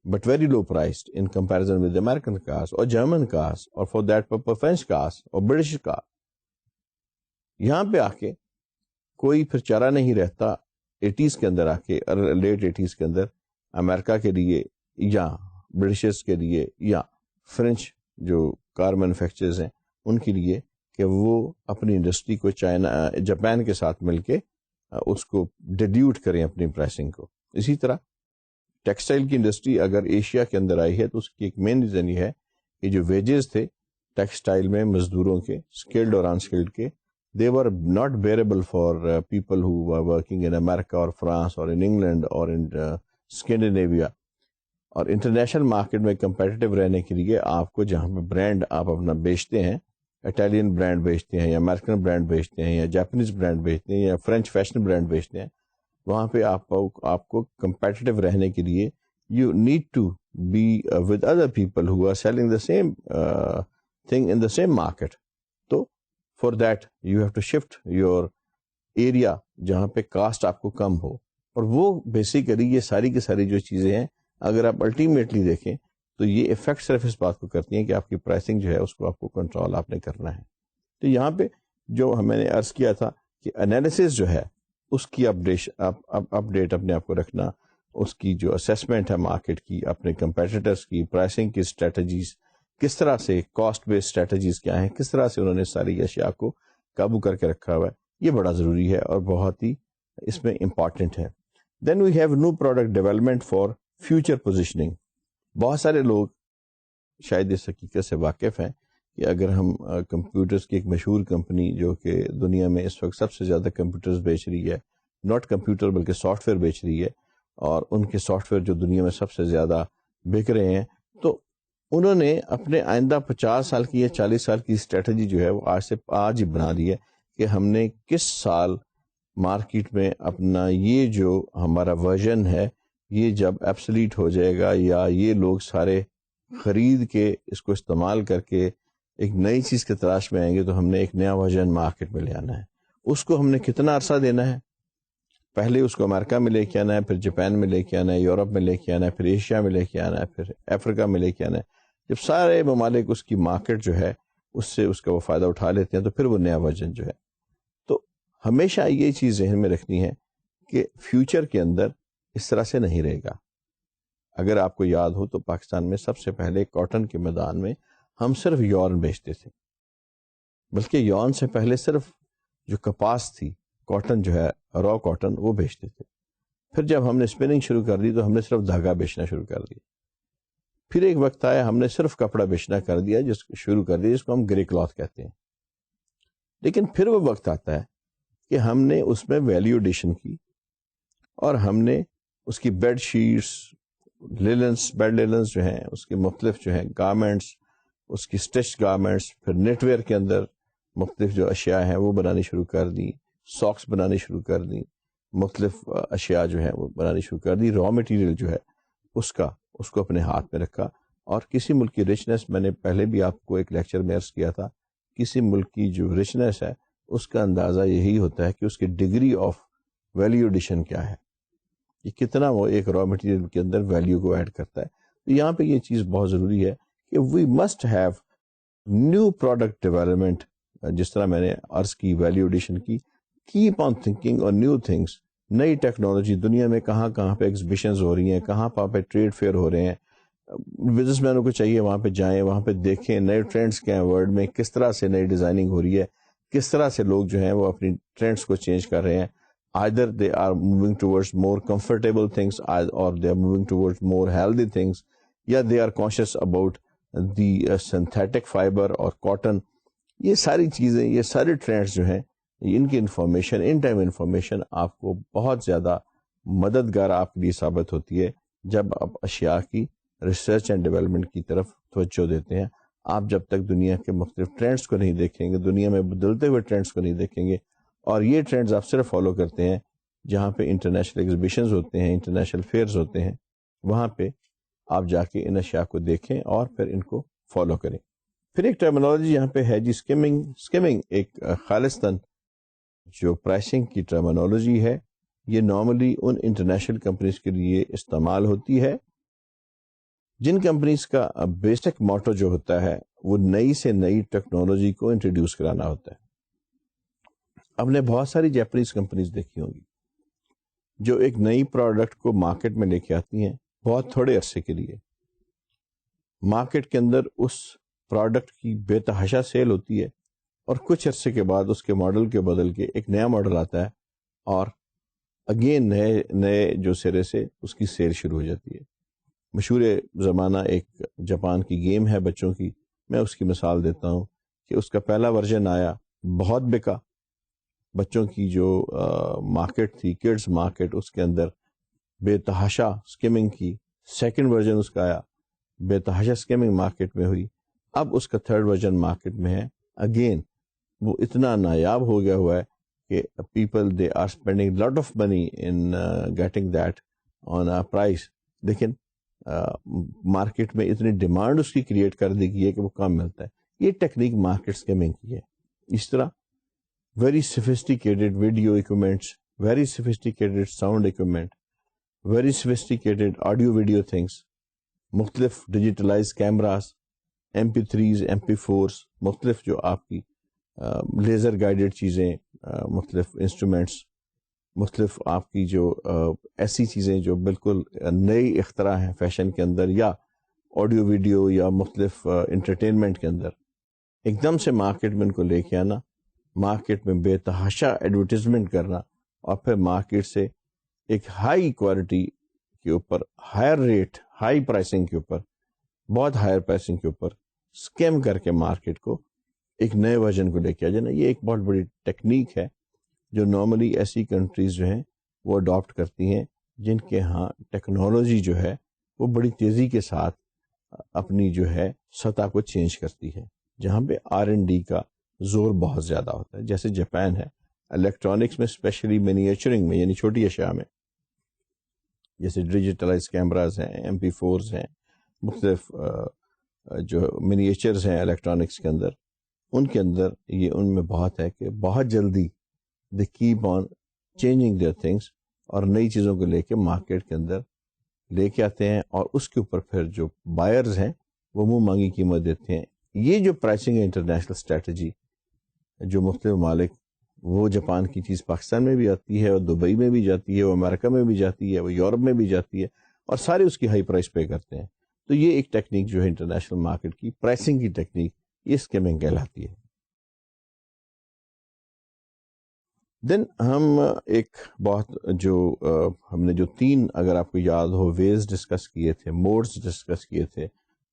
but very low priced in comparison with American cars اور جرمن کارز, اور for that purpose French cars اور برٹش کار. یہاں پہ آ کے کوئی پھر چارہ نہیں رہتا 80s کے اندر آ کے, لیٹ 80s کے اندر امریکہ کے لیے یا برٹشز کے لیے یا فرینچ جو کار مینوفیکچررز ہیں ان کے لیے کہ وہ اپنی انڈسٹری کو جاپان کے ساتھ مل کے اس کو ڈیڈیوٹ کریں اپنی پرائسنگ کو. اسی طرح ٹیکسٹائل کی انڈسٹری اگر ایشیا کے اندر آئی ہے تو اس کی ایک مین ریزن یہ ہے کہ جو ویجز تھے ٹیکسٹائل میں مزدوروں کے, اسکلڈ اور انسکلڈ کے, they were not bearable for people who were working in America or France or in England or in Scandinavia. اور انٹرنیشنل مارکیٹ میں کمپیٹیٹو رہنے کے لیے آپ کو جہاں پہ برانڈ آپ اپنا بیچتے ہیں, اٹالین برانڈ بیچتے ہیں یا امریکن برانڈ بیچتے ہیں یا جاپانیز برانڈ بیچتے ہیں یا فرینچ فیشن برانڈ بیچتے ہیں, وہاں پہ آپ کو کمپیٹیٹو رہنے کے لیے you need to be with other people who are selling the same thing in the same market. تو for that you have to shift your area جہاں پہ کاسٹ آپ کو کم ہو. اور وہ بیسیکلی یہ ساری کی ساری جو چیزیں ہیں اگر آپ الٹیمیٹلی دیکھیں تو یہ افیکٹ صرف اس بات کو کرتی ہیں کہ آپ کی پرائسنگ جو ہے اس کو آپ کو کنٹرول آپ نے کرنا ہے. تو یہاں پہ جو میں نے عرض کیا تھا کہ انالیسس جو ہے اس کی اپڈیٹ اپنے آپ کو رکھنا, اس کی جو اسیسمنٹ ہے مارکیٹ کی, اپنے کمپیٹیٹرز کی پرائسنگ کی اسٹریٹجیز, کس طرح سے کاسٹ بیس اسٹریٹجیز کیا ہیں, کس طرح سے انہوں نے ساری اشیاء کو قابو کر کے رکھا ہوا ہے, یہ بڑا ضروری ہے اور بہت ہی اس میں امپورٹنٹ ہے. Then we have new product development for future positioning. بہت سارے لوگ شاید اس حقیقت سے واقف ہیں کہ اگر ہم کمپیوٹرز کی ایک مشہور کمپنی جو کہ دنیا میں اس وقت سب سے زیادہ کمپیوٹرز بیچ رہی ہے, ناٹ کمپیوٹر بلکہ سافٹ ویئر بیچ رہی ہے, اور ان کے سافٹ ویئر جو دنیا میں سب سے زیادہ بک رہے ہیں, تو انہوں نے اپنے آئندہ 50 سال کی یا 40 سال کی اسٹریٹجی جو ہے وہ آج ہی بنا دی ہے کہ ہم نے کس سال مارکیٹ میں اپنا یہ جو ہمارا ورژن ہے یہ جب ایبسلیٹ ہو جائے گا یا یہ لوگ سارے خرید کے اس کو استعمال کر کے ایک نئی چیز کے تلاش میں آئیں گے, تو ہم نے ایک نیا ورژن مارکیٹ میں لے آنا ہے. اس کو ہم نے کتنا عرصہ دینا ہے, پہلے اس کو امریکہ میں لے کے آنا ہے, پھر جاپان میں لے کے آنا ہے, یورپ میں لے کے آنا ہے, پھر ایشیا میں لے کے آنا ہے, پھر افریقہ میں لے کے آنا ہے. جب سارے ممالک اس کی مارکیٹ جو ہے اس سے اس کا وہ فائدہ اٹھا لیتے ہیں تو پھر وہ نیا ورژن جو ہے. تو ہمیشہ یہ چیز ذہن میں رکھنی ہے کہ فیوچر کے اندر اس طرح سے نہیں رہے گا. اگر آپ کو یاد ہو تو پاکستان میں سب سے پہلے کاٹن کے میدان میں ہم صرف یارن بیچتے تھے، بلکہ یارن سے پہلے صرف جو کپاس تھی، کاٹن جو ہے را کاٹن، وہ بیچتے تھے. پھر جب ہم نے اسپننگ شروع کر دی تو ہم نے صرف دھاگا بیچنا شروع کر دیا. پھر ایک وقت آیا ہم نے صرف کپڑا بیچنا کر دیا، شروع کر دیا، جس کو ہم گرے کلاتھ کہتے ہیں. لیکن پھر وہ وقت آتا ہے کہ ہم نے اس میں ویلیو ایڈیشن کی، اور ہم نے اس کی بیڈ شیٹس، لیننس، بیڈ لیننس جو ہیں، اس کے مختلف جو ہیں گارمنٹس، اس کی اسٹچ گارمنٹس، پھر نیٹ ویئر کے اندر مختلف جو اشیاء ہیں وہ بنانی شروع کر دی، ساکس بنانی شروع کر دی، مختلف اشیاء جو ہیں وہ بنانی شروع کر دی. را مٹیریل جو ہے اس کو اپنے ہاتھ میں رکھا. اور کسی ملک کی رچنس، میں نے پہلے بھی آپ کو ایک لیکچر میں عرض کیا تھا، کسی ملک کی جو رچنس ہے اس کا اندازہ یہی ہوتا ہے کہ اس کی ڈگری آف ویلیو ایڈیشن کیا ہے، کہ کتنا وہ ایک را مٹیریل کے اندر ویلیو کو ایڈ کرتا ہے. تو یہاں پہ یہ چیز بہت ضروری ہے کہ we must have new product development. جس طرح میں نے عرض کی ویلیو ایڈیشن کی، کیپ آن تھنکنگ اور نیو تھنگس. نئی ٹیکنالوجی دنیا میں کہاں کہاں پہ ایگزیبیشنز ہو رہی ہیں، کہاں پہ ٹریڈ فیئر ہو رہے ہیں. بزنس مینوں کو چاہیے وہاں پہ جائیں، وہاں پہ دیکھیں نئے ٹرینڈز کیا ہیں ورلڈ میں، کس طرح سے نئی ڈیزائننگ ہو رہی ہے، کس طرح سے لوگ جو ہیں وہ اپنی ٹرینڈز کو چینج کر رہے ہیں. Either they are moving towards more comfortable things, or they are moving towards more healthy things, یا they are conscious about the synthetic fiber اور cotton. یہ ساری چیزیں، یہ سارے ٹرینڈز جو ہیں، ان کی انفارمیشن، ان ٹائم انفارمیشن آپ کو بہت زیادہ مددگار آپ کے لیے ثابت ہوتی ہے جب آپ اشیاء کی ریسرچ اینڈ ڈیولپمنٹ کی طرف توجہ دیتے ہیں. آپ جب تک دنیا کے مختلف ٹرینڈز کو نہیں دیکھیں گے، دنیا میں بدلتے ہوئے ٹرینڈز کو نہیں دیکھیں گے، اور یہ ٹرینڈز آپ صرف فالو کرتے ہیں جہاں پہ انٹرنیشنل ایگزیبیشنز ہوتے ہیں، انٹرنیشنل فیئرز ہوتے ہیں، وہاں پہ آپ جا کے ان اشیاء کو دیکھیں اور پھر ان کو فالو کریں. پھر ایک ٹرمینالوجی یہاں پہ ہے جی، اسکمنگ ایک خالصتاً جو پرائسنگ کی ٹرمینالوجی ہے. یہ نارملی ان انٹرنیشنل کمپنیز کے لیے استعمال ہوتی ہے جن کمپنیز کا بیسک موٹو جو ہوتا ہے وہ نئی سے نئی ٹیکنالوجی کو انٹروڈیوس کرانا ہوتا ہے. ہم نے بہت ساری جیپنیز کمپنیز دیکھی ہوں گی جو ایک نئی پروڈکٹ کو مارکیٹ میں لے کے آتی ہیں بہت تھوڑے عرصے کے لیے. مارکیٹ کے اندر اس پروڈکٹ کی بے تحاشا سیل ہوتی ہے، اور کچھ عرصے کے بعد اس کے ماڈل کے بدل کے ایک نیا ماڈل آتا ہے، اور اگین نئے جو سرے سے اس کی سیل شروع ہو جاتی ہے. مشہور زمانہ ایک جاپان کی گیم ہے بچوں کی، میں اس کی مثال دیتا ہوں کہ اس کا پہلا ورژن آیا، بہت بکا. بچوں کی جو مارکیٹ تھی، کڈز مارکیٹ، اس کے اندر بے تحاشا اسکیمنگ کی. سیکنڈ ورژن اس کا آیا، بے تحاشا اسکیمنگ مارکیٹ میں ہوئی. اب اس کا تھرڈ ورژن مارکیٹ میں ہے. اگین وہ اتنا نایاب ہو گیا ہوا ہے کہ people they are spending lot of money in getting that on a prize. لیکن مارکیٹ میں اتنی ڈیمانڈ اس کی کریٹ کر دی گئی ہے کہ وہ کم ملتا ہے. یہ ٹیکنیک مارکیٹ اسکیمنگ کی ہے. اس طرح very sophisticated video equipments, very sophisticated sound equipment, very sophisticated audio video things, مختلف ڈیجیٹلائز کیمراز، MP3s، MP4s، مختلف جو آپ کی لیزر گائیڈڈ چیزیں، مختلف انسٹرومنٹس، مختلف آپ کی جو ایسی چیزیں جو بالکل نئی اختراع ہیں فیشن کے اندر یا آڈیو ویڈیو یا مختلف انٹرٹینمنٹ کے اندر، ایک دم سے مارکیٹ میں ان کو لے کے آنا، مارکیٹ میں بے تحاشا ایڈورٹیزمنٹ کرنا، اور پھر مارکیٹ سے ایک ہائی کوالٹی کے اوپر، ہائر ریٹ، ہائی پرائسنگ کے اوپر، بہت ہائر پرائسنگ کے اوپر اسکیم کر کے مارکیٹ کو ایک نئے ورژن کو لے کے آ جانا. یہ ایک بہت بڑی ٹیکنیک ہے جو نارملی ایسی کنٹریز جو ہیں وہ اڈاپٹ کرتی ہیں جن کے ہاں ٹیکنالوجی جو ہے وہ بڑی تیزی کے ساتھ اپنی جو ہے سطح کو چینج کرتی ہے، جہاں پہ R&D کا زور بہت زیادہ ہوتا ہے. جیسے جاپان ہے، الیکٹرانکس میں اسپیشلی مینیچرنگ میں، یعنی چھوٹی اشیاء میں، جیسے ڈیجیٹلائز کیمراز ہیں، MP4s ہیں، مختلف جو منیچرز ہیں الیکٹرانکس کے اندر، ان کے اندر یہ ان میں بہت ہے کہ بہت جلدی they keep on changing their things, اور نئی چیزوں کو لے کے مارکیٹ کے اندر لے کے آتے ہیں، اور اس کے اوپر پھر جو بائرز ہیں وہ منہ مانگی قیمت دیتے ہیں. یہ جو پرائسنگ انٹرنیشنل اسٹریٹجی جو مختلف ممالک وہ جاپان کی چیز پاکستان میں بھی آتی ہے، اور دبئی میں بھی جاتی ہے، وہ امریکہ میں بھی جاتی ہے، وہ یورپ میں بھی جاتی ہے، اور سارے اس کی ہائی پرائس پے کرتے ہیں. تو یہ ایک ٹیکنیک جو ہے انٹرنیشنل مارکیٹ کی پرائسنگ کی ٹیکنیک، یہ اسکیمنگ کہلاتی ہے. دین ہم ایک بہت جو ہم نے جو 3 اگر آپ کو یاد ہو ویز ڈسکس کیے تھے، موڈز ڈسکس کیے تھے،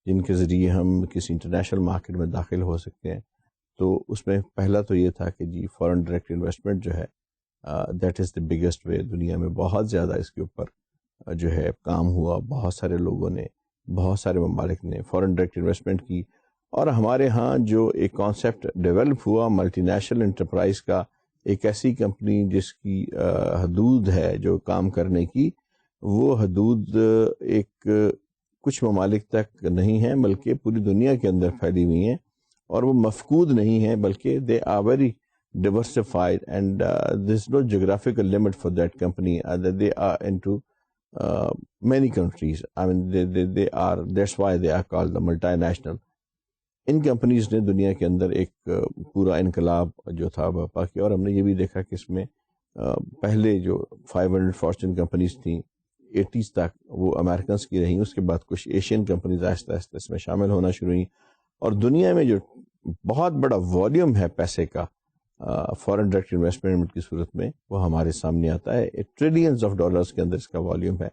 جن کے ذریعے ہم کسی انٹرنیشنل مارکیٹ میں داخل ہو سکتے ہیں. تو اس میں پہلا تو یہ تھا کہ جی فورن ڈائریکٹ انویسٹمنٹ جو ہے دیٹ از دا بگیسٹ وے. دنیا میں بہت زیادہ اس کے اوپر جو ہے کام ہوا، بہت سارے لوگوں نے، بہت سارے ممالک نے فورن ڈائریکٹ انویسٹمنٹ کی. اور ہمارے ہاں جو ایک کانسیپٹ ڈیولپ ہوا ملٹی نیشنل انٹرپرائز کا، ایک ایسی کمپنی جس کی حدود ہے جو کام کرنے کی، وہ حدود ایک کچھ ممالک تک نہیں ہیں بلکہ پوری دنیا کے اندر پھیلی ہوئی ہیں، اور وہ مفقود نہیں ہیں بلکہ they are very diversified and there's no geographical limit for that company. They are into many countries. I mean they are, that's why they are called the multinational. In companies نے دنیا کے اندر ایک پورا انقلاب جو تھا برپا کیا، اور ہم نے یہ بھی دیکھا کہ اس میں پہلے جو 500 فارچون کمپنیز تھیں 80s تک وہ امریکنس کی رہیں، اس کے بعد کچھ ایشین کمپنیز آہستہ آہستہ اس میں شامل ہونا شروع ہوئیں، اور دنیا میں جو بہت بڑا والیوم ہے پیسے کا فورن ڈائریکٹ انویسٹمنٹ کی صورت میں، وہ ہمارے سامنے آتا ہے. ٹریلینز آف ڈالرز کے اندر اس کا والیوم ہے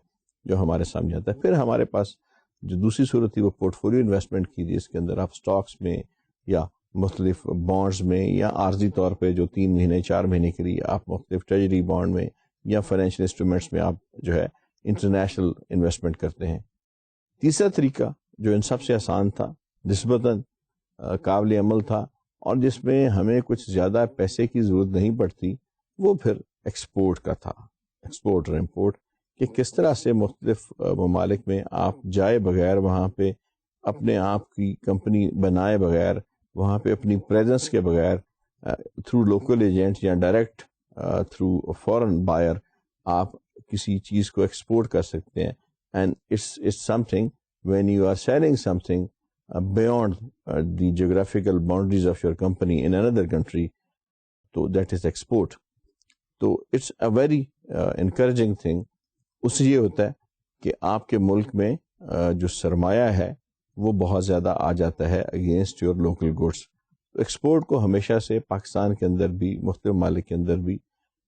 جو ہمارے سامنے آتا ہے. پھر ہمارے پاس جو دوسری صورت تھی وہ پورٹ فولیو انویسٹمنٹ کی تھی، اس کے اندر آپ سٹاکس میں یا مختلف بانڈز میں، یا عارضی طور پہ جو 3 مہینے 4 مہینے کے لیے آپ مختلف ٹریجری بانڈ میں یا فائنینشیل انسٹرومنٹس میں آپ جو ہے انٹرنیشنل انویسٹمنٹ کرتے ہیں. تیسرا طریقہ جو ان سب سے آسان تھا، نسبتاً قابل عمل تھا، اور جس میں ہمیں کچھ زیادہ پیسے کی ضرورت نہیں پڑتی، وہ پھر ایکسپورٹ کا تھا. ایکسپورٹ اور امپورٹ، کہ کس طرح سے مختلف ممالک میں آپ جائے بغیر، وہاں پہ اپنے آپ کی کمپنی بنائے بغیر، وہاں پہ اپنی پریزنس کے بغیر، تھرو لوکل ایجنٹ یا ڈائریکٹ تھرو فورن بائر آپ کسی چیز کو ایکسپورٹ کر سکتے ہیں. And it's something when you are selling something beyond the geographical boundaries of your company in another country, so that is export. So it's a very encouraging thing. اس سے یہ ہوتا ہے کہ آپ کے ملک میں جو سرمایہ ہے وہ بہت زیادہ آ جاتا ہے against your local goods. Export کو ہمیشہ سے پاکستان کے اندر بھی، مختلف ممالک کے اندر بھی،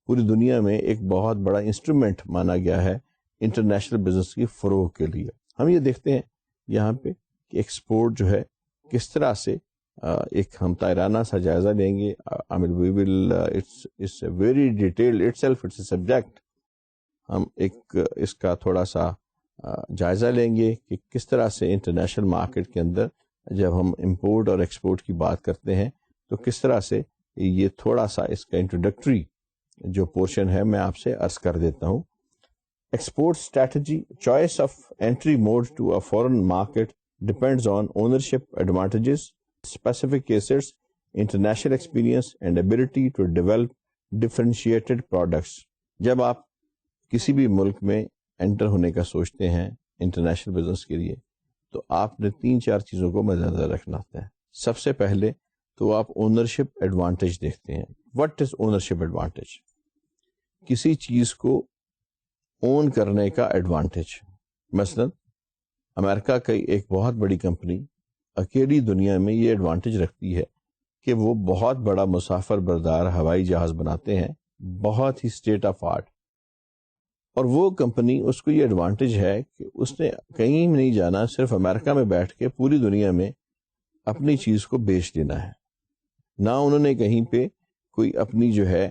پوری دنیا میں ایک بہت بڑا انسٹرومنٹ مانا گیا ہے انٹرنیشنل بزنس کی فروغ کے لیے. ہم یہ دیکھتے ہیں یہاں پہ کہ ایکسپورٹ جو ہے کس طرح سے ایک ہم تائرانہ سا جائزہ لیں گے. I mean we will it's a very detailed itself, it's a subject. ہم ایک اس کا تھوڑا سا جائزہ لیں گے کہ کس طرح سے انٹرنیشنل مارکیٹ کے اندر جب ہم امپورٹ اور ایکسپورٹ کی بات کرتے ہیں تو کس طرح سے یہ تھوڑا سا اس کا انٹروڈکٹری جو پورشن ہے میں آپ سے عرض کر دیتا ہوں. Export strategy, choice of entry mode to a foreign market depends on ownership advantages, specific assets, international experience and ability to develop differentiated products. جب آپ کسی بھی ملک میں انٹر ہونے کا سوچتے ہیں انٹرنیشنل بزنس کے لیے تو آپ نے 3-4 چیزوں کو مد نظر رکھنا ہوتا ہے. سب سے پہلے تو آپ اونرشپ ایڈوانٹیج دیکھتے ہیں. What is ownership advantage؟ کسی چیز کو اون کرنے کا ایڈوانٹیج. مثلاً امریکہ کی ایک بہت بڑی کمپنی اکیلی دنیا میں یہ ایڈوانٹیج رکھتی ہے کہ وہ بہت بڑا مسافر بردار ہوائی جہاز بناتے ہیں، بہت ہی اسٹیٹ آف آرٹ. اور وہ کمپنی، اس کو یہ ایڈوانٹیج ہے کہ اس نے کہیں نہیں جانا، صرف امریکہ میں بیٹھ کے پوری دنیا میں اپنی چیز کو بیچ دینا ہے. نہ انہوں نے کہیں پہ کوئی اپنی جو ہے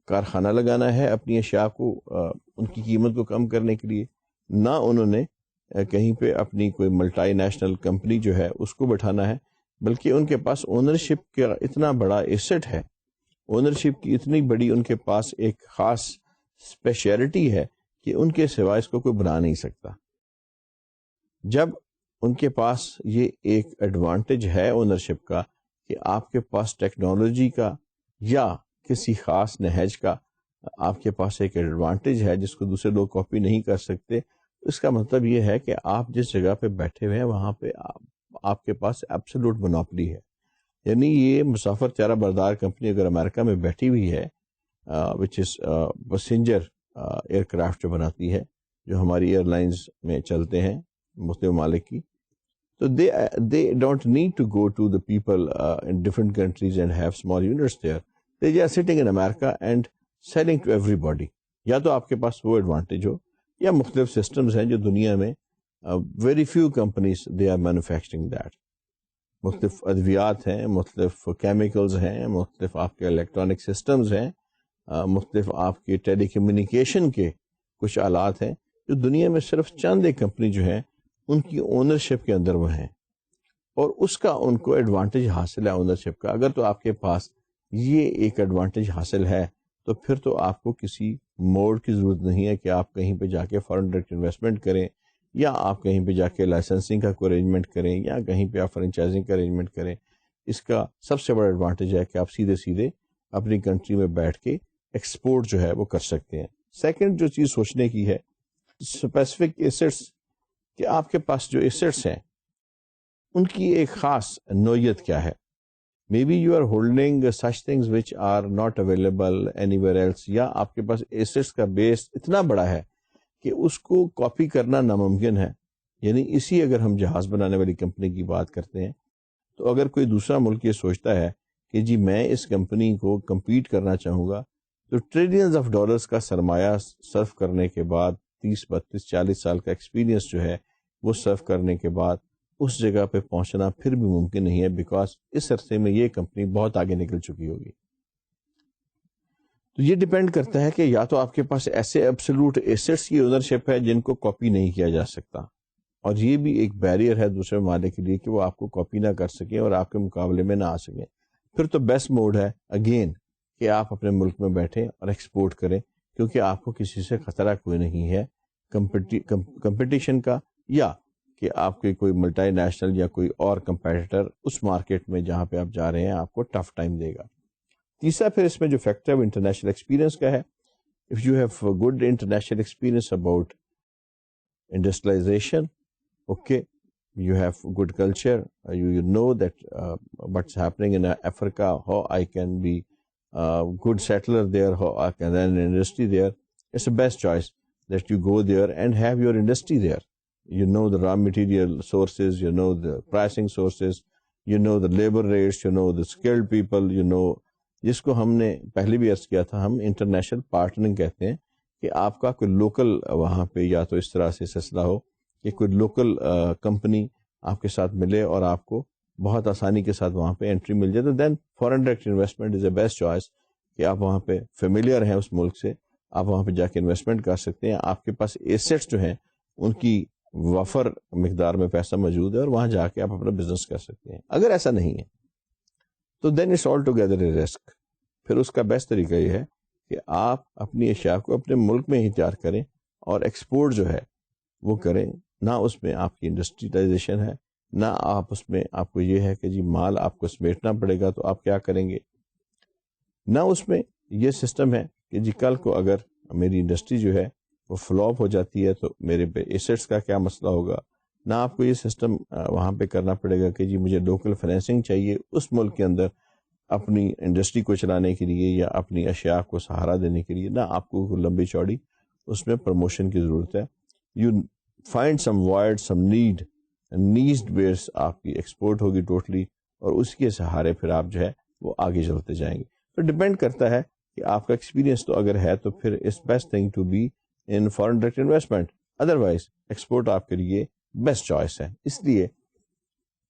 کارخانہ لگانا ہے اپنی اشیاء کو ان کی قیمت کو کم کرنے کے لیے، نہ انہوں نے کہیں پہ اپنی کوئی ملٹی نیشنل کمپنی جو ہے اس کو بٹھانا ہے، بلکہ ان کے پاس اونرشپ کا اتنا بڑا ایسٹ ہے، اونرشپ کی اتنی بڑی ان کے پاس ایک خاص اسپیشلٹی ہے کہ ان کے سوا اس کو کوئی بنا نہیں سکتا. جب ان کے پاس یہ ایک ایڈوانٹیج ہے اونرشپ کا کہ آپ کے پاس ٹیکنالوجی کا یا کسی خاص نہج کا آپ کے پاس ایک ایڈوانٹیج ہے جس کو دوسرے لوگ کاپی نہیں کر سکتے، اس کا مطلب یہ ہے کہ آپ جس جگہ پہ بیٹھے ہوئے ہیں وہاں پہ آپ کے پاس ایبسولوٹ مونوپلی ہے. یعنی یہ مسافر طیارہ بردار کمپنی اگر امریکہ میں بیٹھی ہوئی ہے وچ از پیسنجر ایئر کرافٹ جو بناتی ہے، جو ہماری ایئر لائنز میں چلتے ہیں مختلف ممالک کی، تو they don't need to go to the people in different countries and have small units there. They are sitting in America and selling to everybody. یا تو آپ کے پاس وہ ایڈوانٹیج ہو، یا مختلف سسٹمز ہیں جو دنیا میں very few companies they are manufacturing that. مختلف ادویات ہیں، مختلف کیمیکلز ہیں، مختلف آپ کے الیکٹرانک سسٹمز ہیں، مختلف آپ کے ٹیلی کمیونیکیشن کے کچھ آلات ہیں جو دنیا میں صرف چند ایک کمپنی جو ہیں ان کی اونرشپ کے اندر وہ ہیں، اور اس کا ان کو ایڈوانٹیج حاصل ہے اونرشپ کا. اگر تو آپ کے پاس یہ ایک ایڈوانٹیج حاصل ہے تو پھر تو آپ کو کسی موڈ کی ضرورت نہیں ہے کہ آپ کہیں پہ جا کے فارن ڈائریکٹ انویسٹمنٹ کریں، یا آپ کہیں پہ جا کے لائسنسنگ کا کوئی ارینجمنٹ کریں، یا کہیں پہ آپ فرنچائزنگ کا ارینجمنٹ کریں. اس کا سب سے بڑا ایڈوانٹیج ہے کہ آپ سیدھے سیدھے اپنی کنٹری میں بیٹھ کے ایکسپورٹ جو ہے وہ کر سکتے ہیں. سیکنڈ جو چیز سوچنے کی ہے، اسپیسیفک ایسٹس، کہ آپ کے پاس جو ایسٹس ہیں ان کی ایک خاص نوعیت کیا ہے. Maybe you are holding such things which are not available anywhere else, یا آپ کے پاس ایسٹس کا بیس اتنا بڑا ہے کہ اس کو کاپی کرنا ناممکن ہے. یعنی اسی اگر ہم جہاز بنانے والی کمپنی کی بات کرتے ہیں، تو اگر کوئی دوسرا ملک یہ سوچتا ہے کہ جی میں اس کمپنی کو کمپیٹ کرنا چاہوں گا، تو ٹریلینز آف ڈالرز کا سرمایہ صرف کرنے کے بعد، 30-32-40 سال کا ایکسپیرینس جو ہے وہ صرف کرنے کے بعد اس جگہ پہ پہنچنا پھر بھی ممکن نہیں ہے، بیکاز اس عرصے میں یہ کمپنی بہت آگے نکل چکی ہوگی. تو یہ ڈیپینڈ کرتا ہے کہ یا تو آپ کے پاس ایسے ایبسولوٹ ایسٹس کی اونرشپ ہے جن کو کاپی نہیں کیا جا سکتا، اور یہ بھی ایک بیریئر ہے دوسرے ممالک کے لیے کہ وہ آپ کو کاپی نہ کر سکیں اور آپ کے مقابلے میں نہ آ سکیں. پھر تو بیسٹ موڈ ہے اگین کہ آپ اپنے ملک میں بیٹھیں اور ایکسپورٹ کریں، کیونکہ آپ کو کسی سے خطرہ کوئی نہیں ہے کمپٹیشن کا، یا کہ آپ کے کوئی ملٹی نیشنل یا کوئی اور کمپیٹیٹر اس مارکیٹ میں جہاں پہ آپ جا رہے ہیں آپ کو ٹف ٹائم دے گا. تیسرا پھر اس میں جو فیکٹر ہے وہ انٹرنیشنل ایکسپیرینس کا ہے. If you have good international experience about industrialisation, okay, you have good culture, you know that what's happening in Africa, how I can be a good settler there, how I can run an industry there. It's the best choice that you go there and have your industry there. You know the raw material sources, you know the pricing sources, you know the labor rates, you know the skilled people, you know جس کو ہم نے پہلے بھی عرض کیا تھا ہم انٹرنیشنل پارٹنرنگ کہتے ہیں، کہ آپ کا کوئی لوکل وہاں پہ یا تو اس طرح سے سلسلہ ہو کہ کوئی لوکل کمپنی آپ کے ساتھ ملے اور آپ کو بہت آسانی کے ساتھ وہاں پہ انٹری مل جائے. تو then foreign direct investment is a best choice کہ آپ وہاں پہ فیملیئر ہیں اس ملک سے، آپ وہاں پہ جا کے انویسٹمنٹ کر سکتے ہیں، آپ کے پاس ایسٹس جو ہیں ان کی وافر مقدار میں پیسہ موجود ہے اور وہاں جا کے آپ اپنا بزنس کر سکتے ہیں. اگر ایسا نہیں ہے تو then it's altogether a risk. پھر اس کا بیسٹ طریقہ یہ ہے کہ آپ اپنی اشیاء کو اپنے ملک میں ہی تیار کریں اور ایکسپورٹ جو ہے وہ کریں. نہ اس میں آپ کی انڈسٹریلائزیشن ہے، نہ آپ اس میں آپ کو یہ ہے کہ جی مال آپ کو سمیٹنا پڑے گا تو آپ کیا کریں گے، نہ اس میں یہ سسٹم ہے کہ جی کل کو اگر میری انڈسٹری جو ہے وہ فلاپ ہو جاتی ہے تو میرے پہ ایسٹس کا کیا مسئلہ ہوگا. نہ آپ کو یہ سسٹم وہاں پہ کرنا پڑے گا کہ جی مجھے لوکل فائنینسنگ چاہیے اس ملک کے اندر اپنی انڈسٹری کو چلانے کے لیے یا اپنی اشیاء کو سہارا دینے کے لیے. نہ آپ کو لمبی چوڑی اس میں پروموشن کی ضرورت ہے. You find some wide some need base آپ کی ایکسپورٹ ہوگی ٹوٹلی، اور اس کے سہارے پھر آپ جو ہے وہ آگے چلتے جائیں گے. تو ڈپینڈ کرتا ہے کہ آپ کا ایکسپیرینس تو اگر ہے تو پھر it's best thing to be in foreign direct investment, otherwise export آپ کے لیے بیسٹ چوائس ہے. اس لیے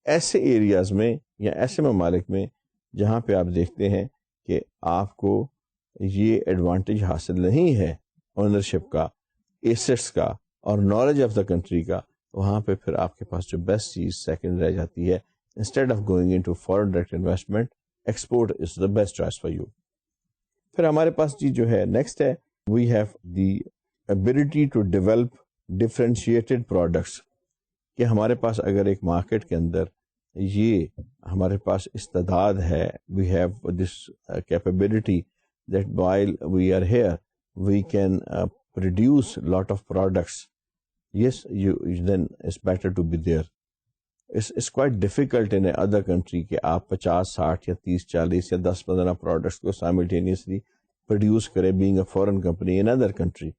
ایسے ایریاز میں یا ایسے ممالک میں جہاں پہ آپ دیکھتے ہیں کہ آپ کو یہ ایڈوانٹیج حاصل نہیں ہے اونرشپ کا، ایسٹس کا اور نالج آف دا کنٹری کا، وہاں پہ پھر آپ کے پاس جو بیسٹ چیز سیکنڈ رہ جاتی ہے. Instead of going into foreign direct investment, export is the best choice for you. پھر ہمارے پاس جی جو ہے نیکسٹ ہے، we have the ability to develop differentiated products, کہ ہمارے پاس اگر ایک مارکیٹ کے اندر یہ ہمارے پاس استعداد ہے، we have this capability that while we are here we can produce lot of products. Yes, then it's better to be there. it's quite difficult in other country کہ آپ 50 60 یا 30 40 یا 10 15 پروڈکٹس کو سائملٹینیسلی پروڈیوس کرے being a foreign company in other country.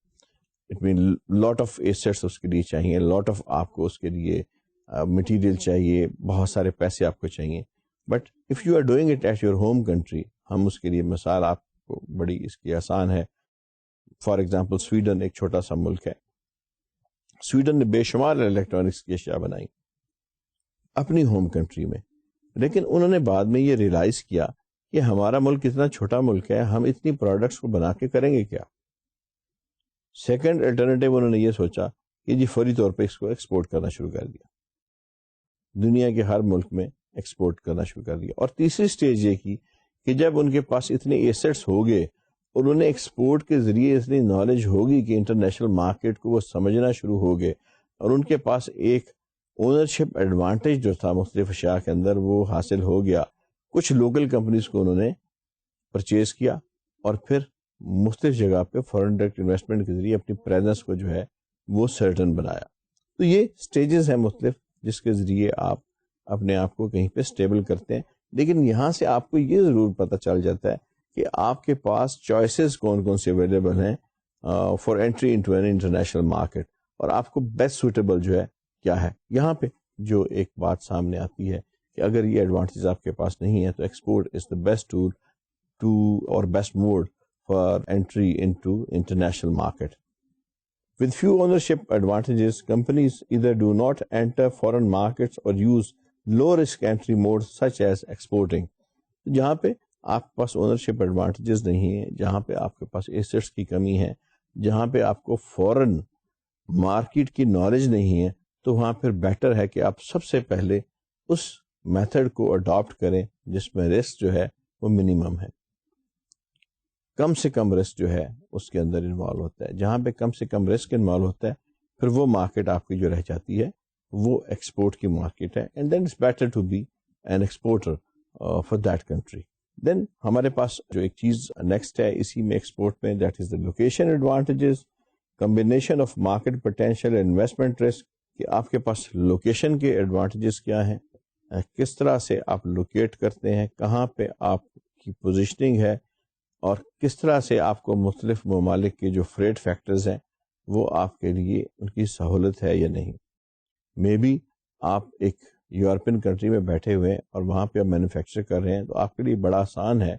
It mean lot of assets اس کے لیے چاہیے, لاٹ آف آپ کو اس کے لیے مٹیریل چاہیے, بہت سارے پیسے آپ کو چاہیے. But if you are doing it at your home country, ہم اس کے لیے مثال آپ کو بڑی اس کی آسان ہے. فار ایگزامپل سویڈن ایک چھوٹا سا ملک ہے. سویڈن نے بے شمار الیکٹرانکس کی اشیاء بنائی اپنی ہوم کنٹری میں, لیکن انہوں نے بعد میں یہ ریئلائز کیا کہ ہمارا ملک اتنا چھوٹا ملک ہے, ہم اتنی پروڈکٹس کو بنا کے کریں گے کیا. سیکنڈ الٹرنیٹیو انہوں نے یہ سوچا کہ جی فوری طور پہ اس کو ایکسپورٹ کرنا شروع کر دیا, دنیا کے ہر ملک میں ایکسپورٹ کرنا شروع کر دیا. اور تیسری سٹیج یہ کی کہ جب ان کے پاس اتنے ایسٹس ہو گئے, انہوں نے ایکسپورٹ کے ذریعے اتنی نالج ہوگی کہ انٹرنیشنل مارکیٹ کو وہ سمجھنا شروع ہو گئے, اور ان کے پاس ایک اونرشپ ایڈوانٹیج جو تھا مختلف اشیاء کے اندر وہ حاصل ہو گیا. کچھ لوکل کمپنیز کو انہوں نے پرچیز کیا اور پھر مختلف جگہ پہ فورن ڈائریکٹ انویسٹمنٹ کے ذریعے اپنی پریزنس کو جو ہے وہ سرٹن بنایا. تو یہ سٹیجز ہیں مختلف جس کے ذریعے آپ اپنے آپ کو کہیں پہ سٹیبل کرتے ہیں. لیکن یہاں سے آپ کو یہ ضرور پتہ چل جاتا ہے کہ آپ کے پاس چوائسیز کون کون سے اویلیبل ہیں for entry into an international market, اور آپ کو بیسٹ سوٹیبل جو ہے کیا ہے. یہاں پہ جو ایک بات سامنے آتی ہے کہ اگر یہ ایڈوانٹیج آپ کے پاس نہیں ہے تو export is the best tool to اور best mode for entry into international market. With few ownership advantages, companies either do not enter foreign markets or use low risk entry modes such as exporting. جہاں پہ آپ کے پاس ownership advantages نہیں ہیں, جہاں پہ آپ کے پاس ایسٹس کی کمی ہے, جہاں پہ آپ کو فورن مارکیٹ کی نالج نہیں ہے, تو وہاں پھر بیٹر ہے کہ آپ سب سے پہلے اس میتھڈ کو اڈاپٹ کریں جس میں رسک جو ہے وہ منیمم ہے, کم سے کم رسک جو ہے اس کے اندر انوالو ہوتا ہے. جہاں پہ کم سے کم رسک انوالو ہوتا ہے پھر وہ مارکیٹ آپ کی جو رہ جاتی ہے وہ ایکسپورٹ کی مارکیٹ ہے, and then it's better to be an exporter for that country. Then ہمارے پاس جو ایک چیز نیکسٹ ہے اسی میں ایکسپورٹ میں, that is the location advantages, combination of market potential investment risk, کہ آپ کے پاس لوکیشن کے ایڈوانٹیجز کیا ہیں, کس طرح سے آپ لوکیٹ کرتے ہیں, کہاں پہ آپ کی پوزیشننگ ہے, اور کس طرح سے آپ کو مختلف ممالک کے جو فریٹ فیکٹرز ہیں وہ آپ کے لیے ان کی سہولت ہے یا نہیں. مے بی آپ ایک یورپین کنٹری میں بیٹھے ہوئے ہیں اور وہاں پہ آپ مینوفیکچر کر رہے ہیں, تو آپ کے لیے بڑا آسان ہے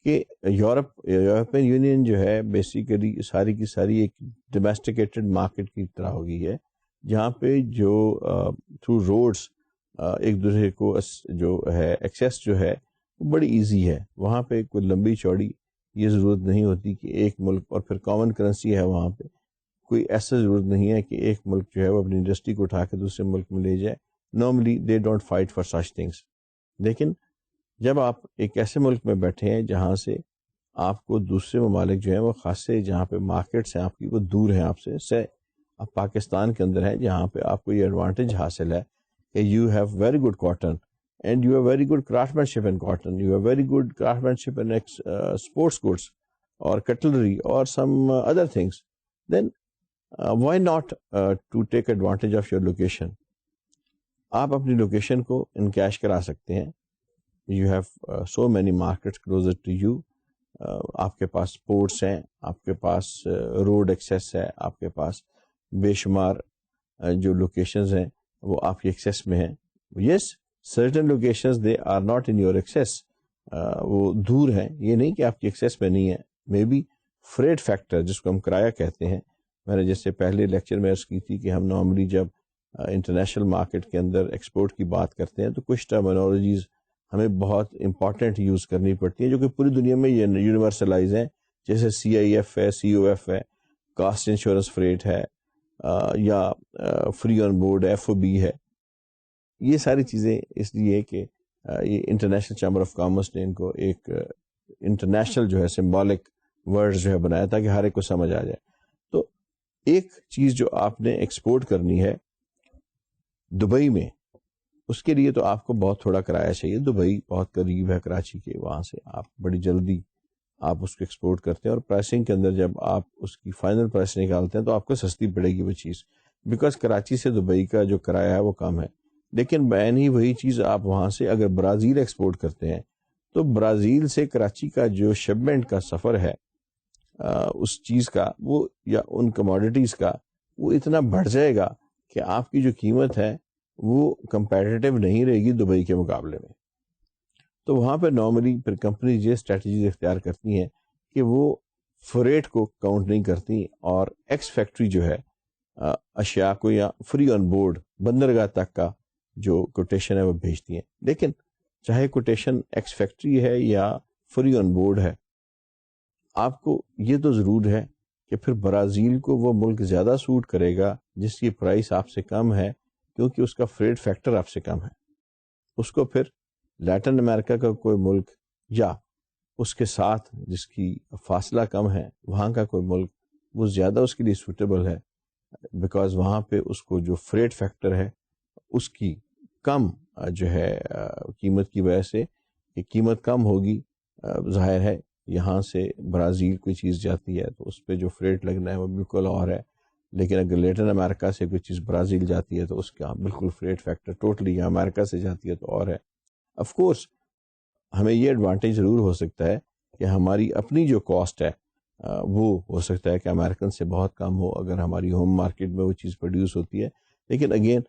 کہ یورپین یونین جو ہے بیسیکلی ساری کی ساری ایک ڈومیسٹیکیٹڈ مارکیٹ کی طرح ہو گئی ہے, جہاں پہ جو تھرو روڈس ایک دوسرے کو جو ہے ایکسیس جو ہے وہ بڑی ایزی ہے. وہاں پہ کوئی لمبی چوڑی یہ ضرورت نہیں ہوتی کہ ایک ملک, اور پھر کامن کرنسی ہے وہاں پہ, کوئی ایسا ضرورت نہیں ہے کہ ایک ملک جو ہے وہ اپنی انڈسٹری کو اٹھا کے دوسرے ملک میں لے جائے. Normally they don't fight for such things. لیکن جب آپ ایک ایسے ملک میں بیٹھے ہیں جہاں سے آپ کو دوسرے ممالک جو ہیں وہ خاصے جہاں پہ مارکیٹس ہیں آپ کی وہ دور ہیں آپ سے آپ پاکستان کے اندر ہیں جہاں پہ آپ کو یہ ایڈوانٹیج حاصل ہے کہ you have very good cotton and you have very good craftsmanship in cotton, you have very good craftsmanship in sports goods or cutlery or some other things, then why not to take advantage of your location. آپ اپنی location کو encash کرا سکتے ہیں. you have so many markets closer to you, آپ کے پاس ports ہیں, آپ کے پاس روڈ ایکسیس ہے, آپ کے پاس بے شمار جو لوکیشنز ہیں وہ آپ کے ایکسیس میں ہیں. yes, certain locations they are not in your access, وہ دور ہیں, یہ نہیں کہ آپ کی ایکسیس میں نہیں ہے. مے بی فریٹ فیکٹر جس کو ہم کرایہ کہتے ہیں, میں نے جیسے پہلے لیکچر میں عرض کی تھی کہ ہم نارملی جب انٹرنیشنل مارکیٹ کے اندر ایکسپورٹ کی بات کرتے ہیں تو کچھ ٹرمینالوجیز ہمیں بہت امپورٹنٹ یوز کرنی پڑتی ہیں جو کہ پوری دنیا میں یہ یونیورسلائز ہیں, جیسے CIF ہے, COF ہے, کاسٹ انشورنس فریٹ ہے, یا فری آن بورڈ FOB ہے. یہ ساری چیزیں اس لیے کہ یہ انٹرنیشنل چیمبر آف کامرس نے ان کو ایک انٹرنیشنل جو ہے سمبولک ورڈ جو ہے بنایا تھا کہ ہر ایک کو سمجھ آ جائے. تو ایک چیز جو آپ نے ایکسپورٹ کرنی ہے دبئی میں, اس کے لیے تو آپ کو بہت تھوڑا کرایہ چاہیے. دبئی بہت قریب ہے کراچی کے, وہاں سے آپ بڑی جلدی آپ اس کو ایکسپورٹ کرتے ہیں, اور پرائسنگ کے اندر جب آپ اس کی فائنل پرائس نکالتے ہیں تو آپ کو سستی پڑے گی وہ چیز, بیکاز کراچی سے دبئی کا جو کرایہ ہے وہ کم ہے. لیکن بین ہی وہی چیز آپ وہاں سے اگر برازیل ایکسپورٹ کرتے ہیں تو برازیل سے کراچی کا جو شپمنٹ کا سفر ہے اس چیز کا وہ یا ان کموڈیٹیز کا وہ اتنا بڑھ جائے گا کہ آپ کی جو قیمت ہے وہ کمپیٹیٹیو نہیں رہے گی دبئی کے مقابلے میں. تو وہاں پہ نارملی پھر کمپنیز یہ اسٹریٹجیز اختیار کرتی ہیں کہ وہ فریٹ کو کاؤنٹ نہیں کرتی اور ایکس فیکٹری جو ہے اشیاء کو یا فری آن بورڈ بندرگاہ تک کا جو کوٹیشن ہے وہ بھیجتی ہیں. لیکن چاہے کوٹیشن ایکس فیکٹری ہے یا فری آن بورڈ ہے، آپ کو یہ تو ضرور ہے کہ پھر برازیل کو وہ ملک زیادہ سوٹ کرے گا جس کی پرائس آپ سے کم ہے، کیونکہ اس کا فریٹ فیکٹر آپ سے کم ہے. اس کو پھر لیٹن امریکہ کا کوئی ملک یا اس کے ساتھ جس کی فاصلہ کم ہے وہاں کا کوئی ملک وہ زیادہ اس کے لیے سوٹیبل ہے، بیکاز وہاں پہ اس کو جو فریٹ فیکٹر ہے اس کی کم جو ہے قیمت کی وجہ سے کہ قیمت کم ہوگی. ظاہر ہے یہاں سے برازیل کوئی چیز جاتی ہے تو اس پہ جو فریٹ لگنا ہے وہ بالکل اور ہے، لیکن اگر لیٹن امریکہ سے کوئی چیز برازیل جاتی ہے تو اس کا بالکل فریٹ فیکٹر ٹوٹلی امریکہ سے جاتی ہے تو اور ہے. آف کورس ہمیں یہ ایڈوانٹیج ضرور ہو سکتا ہے کہ ہماری اپنی جو کاسٹ ہے وہ ہو سکتا ہے کہ امریکن سے بہت کم ہو اگر ہماری ہوم مارکیٹ میں وہ چیز پروڈیوس ہوتی ہے، لیکن اگین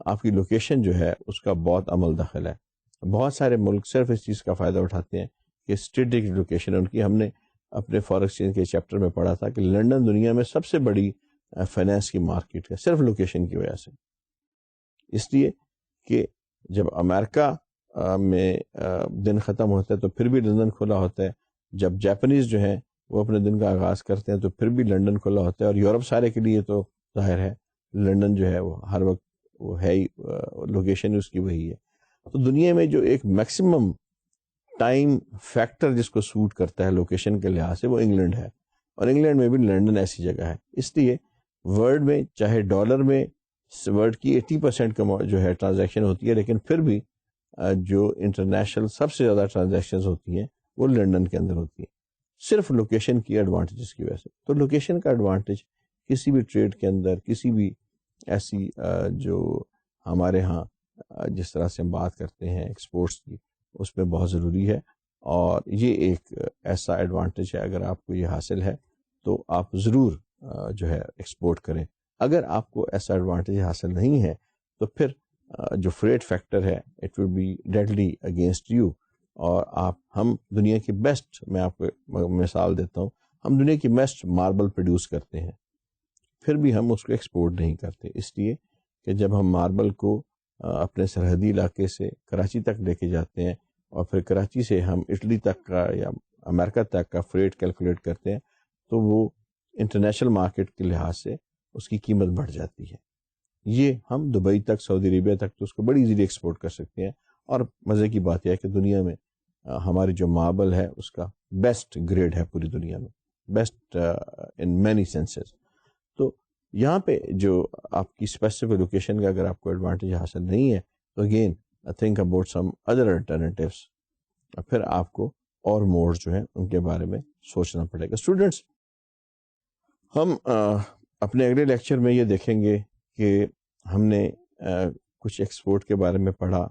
آپ کی لوکیشن جو ہے اس کا بہت عمل دخل ہے. بہت سارے ملک صرف اس چیز کا فائدہ اٹھاتے ہیں کہ اسٹریٹجک لوکیشن ان کی. ہم نے اپنے فارن ایکسچینج کے چیپٹر میں پڑھا تھا کہ لنڈن دنیا میں سب سے بڑی فائنانس کی مارکیٹ ہے صرف لوکیشن کی وجہ سے، اس لیے کہ جب امریکہ میں دن ختم ہوتا ہے تو پھر بھی لندن کھلا ہوتا ہے، جب جاپنیز جو ہیں وہ اپنے دن کا آغاز کرتے ہیں تو پھر بھی لنڈن کھلا ہوتا ہے، اور یورپ سارے کے لیے تو ظاہر ہے لنڈن جو ہے وہ ہر وقت وہ ہے ہی لوکیشن اس کی وہی ہے. تو دنیا میں جو ایک میکسیمم ٹائم فیکٹر جس کو سوٹ کرتا ہے لوکیشن کے لحاظ سے وہ انگلینڈ ہے، اور انگلینڈ میں بھی لنڈن ایسی جگہ ہے. اس لیے ورلڈ میں چاہے ڈالر میں ورلڈ کی 80% جو ہے ٹرانزیکشن ہوتی ہے، لیکن پھر بھی جو انٹرنیشنل سب سے زیادہ ٹرانزیکشنز ہوتی ہیں وہ لنڈن کے اندر ہوتی ہیں، صرف لوکیشن کی ایڈوانٹیجز کی وجہ سے. تو لوکیشن کا ایڈوانٹیج کسی بھی ٹریڈ کے اندر، کسی بھی ایسی جو ہمارے ہاں جس طرح سے ہم بات کرتے ہیں ایکسپورٹس کی، اس میں بہت ضروری ہے. اور یہ ایک ایسا ایڈوانٹیج ہے اگر آپ کو یہ حاصل ہے تو آپ ضرور جو ہے ایکسپورٹ کریں. اگر آپ کو ایسا ایڈوانٹیج حاصل نہیں ہے تو پھر جو فریٹ فیکٹر ہے it will be deadly against you. اور ہم دنیا کی بیسٹ، میں آپ کو مثال دیتا ہوں، ہم دنیا کی بیسٹ ماربل پروڈیوس کرتے ہیں، پھر بھی ہم اس کو ایکسپورٹ نہیں کرتے، اس لیے کہ جب ہم ماربل کو اپنے سرحدی علاقے سے کراچی تک لے کے جاتے ہیں اور پھر کراچی سے ہم اٹلی تک کا یا امریکہ تک کا فریٹ کیلکولیٹ کرتے ہیں تو وہ انٹرنیشنل مارکیٹ کے لحاظ سے اس کی قیمت بڑھ جاتی ہے. یہ ہم دبئی تک، سعودی عربیہ تک تو اس کو بڑی ایزیلی ایکسپورٹ کر سکتے ہیں. اور مزے کی بات یہ ہے کہ دنیا میں ہماری جو ماربل ہے اس کا بیسٹ گریڈ ہے پوری دنیا میں، بیسٹ ان مینی سینسز. تو یہاں پہ جو آپ کی اسپیسیفک لوکیشن کا اگر آپ کو ایڈوانٹیج حاصل نہیں ہے تو again think about some other alternatives, پھر آپ کو اور موڈ جو ہیں ان کے بارے میں سوچنا پڑے گا. اسٹوڈینٹس، ہم اپنے اگلے لیکچر میں یہ دیکھیں گے کہ ہم نے کچھ ایکسپورٹ کے بارے میں پڑھا،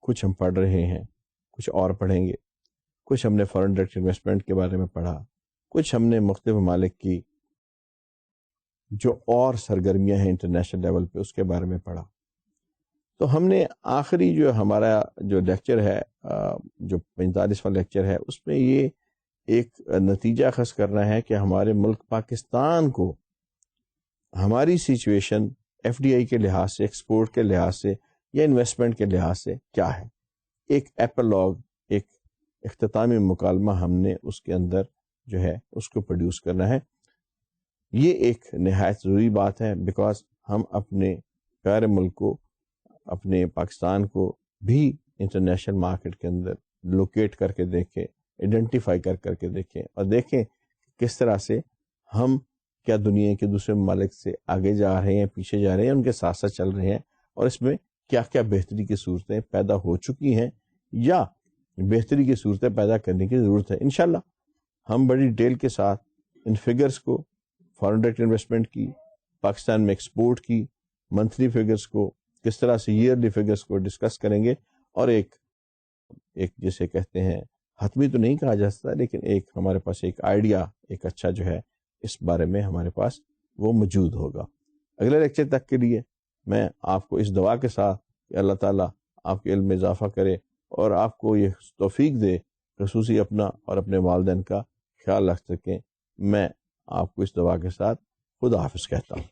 کچھ ہم پڑھ رہے ہیں، کچھ اور پڑھیں گے، کچھ ہم نے فارن ڈائریکٹ انویسٹمنٹ کے بارے میں پڑھا، کچھ ہم نے مختلف ممالک کی جو اور سرگرمیاں ہیں انٹرنیشنل لیول پہ اس کے بارے میں پڑھا. تو ہم نے آخری جو ہمارا جو لیکچر ہے جو 45واں لیکچر ہے اس میں یہ ایک نتیجہ اخذ کرنا ہے کہ ہمارے ملک پاکستان کو ہماری سچویشن ایف ڈی آئی کے لحاظ سے، ایکسپورٹ کے لحاظ سے یا انویسٹمنٹ کے لحاظ سے کیا ہے. ایک ایپیلاگ، ایک اختتامی مکالمہ ہم نے اس کے اندر جو ہے اس کو پروڈیوس کرنا ہے. یہ ایک نہایت ضروری بات ہے بیکاز ہم اپنے پیارے ملک کو، اپنے پاکستان کو بھی انٹرنیشنل مارکیٹ کے اندر لوکیٹ کر کے دیکھیں، آئیڈینٹیفائی کر کے دیکھیں، اور دیکھیں کس طرح سے ہم کیا دنیا کے دوسرے ممالک سے آگے جا رہے ہیں، پیچھے جا رہے ہیں، ان کے ساتھ ساتھ چل رہے ہیں، اور اس میں کیا کیا بہتری کی صورتیں پیدا ہو چکی ہیں یا بہتری کی صورتیں پیدا کرنے کی ضرورت ہے. انشاءاللہ ہم بڑی ڈیٹیل کے ساتھ ان فگرز کو، فارن ڈائریکٹ انویسٹمنٹ کی، پاکستان میں ایکسپورٹ کی منتھلی فگرز کو، کس طرح سے ایئرلی فگرس کو ڈسکس کریں گے، اور ایک جسے کہتے ہیں حتمی تو نہیں کہا جا سکتا، لیکن ایک ہمارے پاس ایک آئیڈیا، ایک اچھا جو ہے اس بارے میں ہمارے پاس وہ موجود ہوگا۔ اگلے لیکچر تک کے لیے میں آپ کو اس دعا کے ساتھ کہ اللہ تعالیٰ آپ کے علم میں اضافہ کرے اور آپ کو یہ توفیق دے خصوصی اپنا اور اپنے والدین کا خیال رکھ سکیں، میں آپ کو اس دعا کے ساتھ خدا حافظ کہتا ہوں۔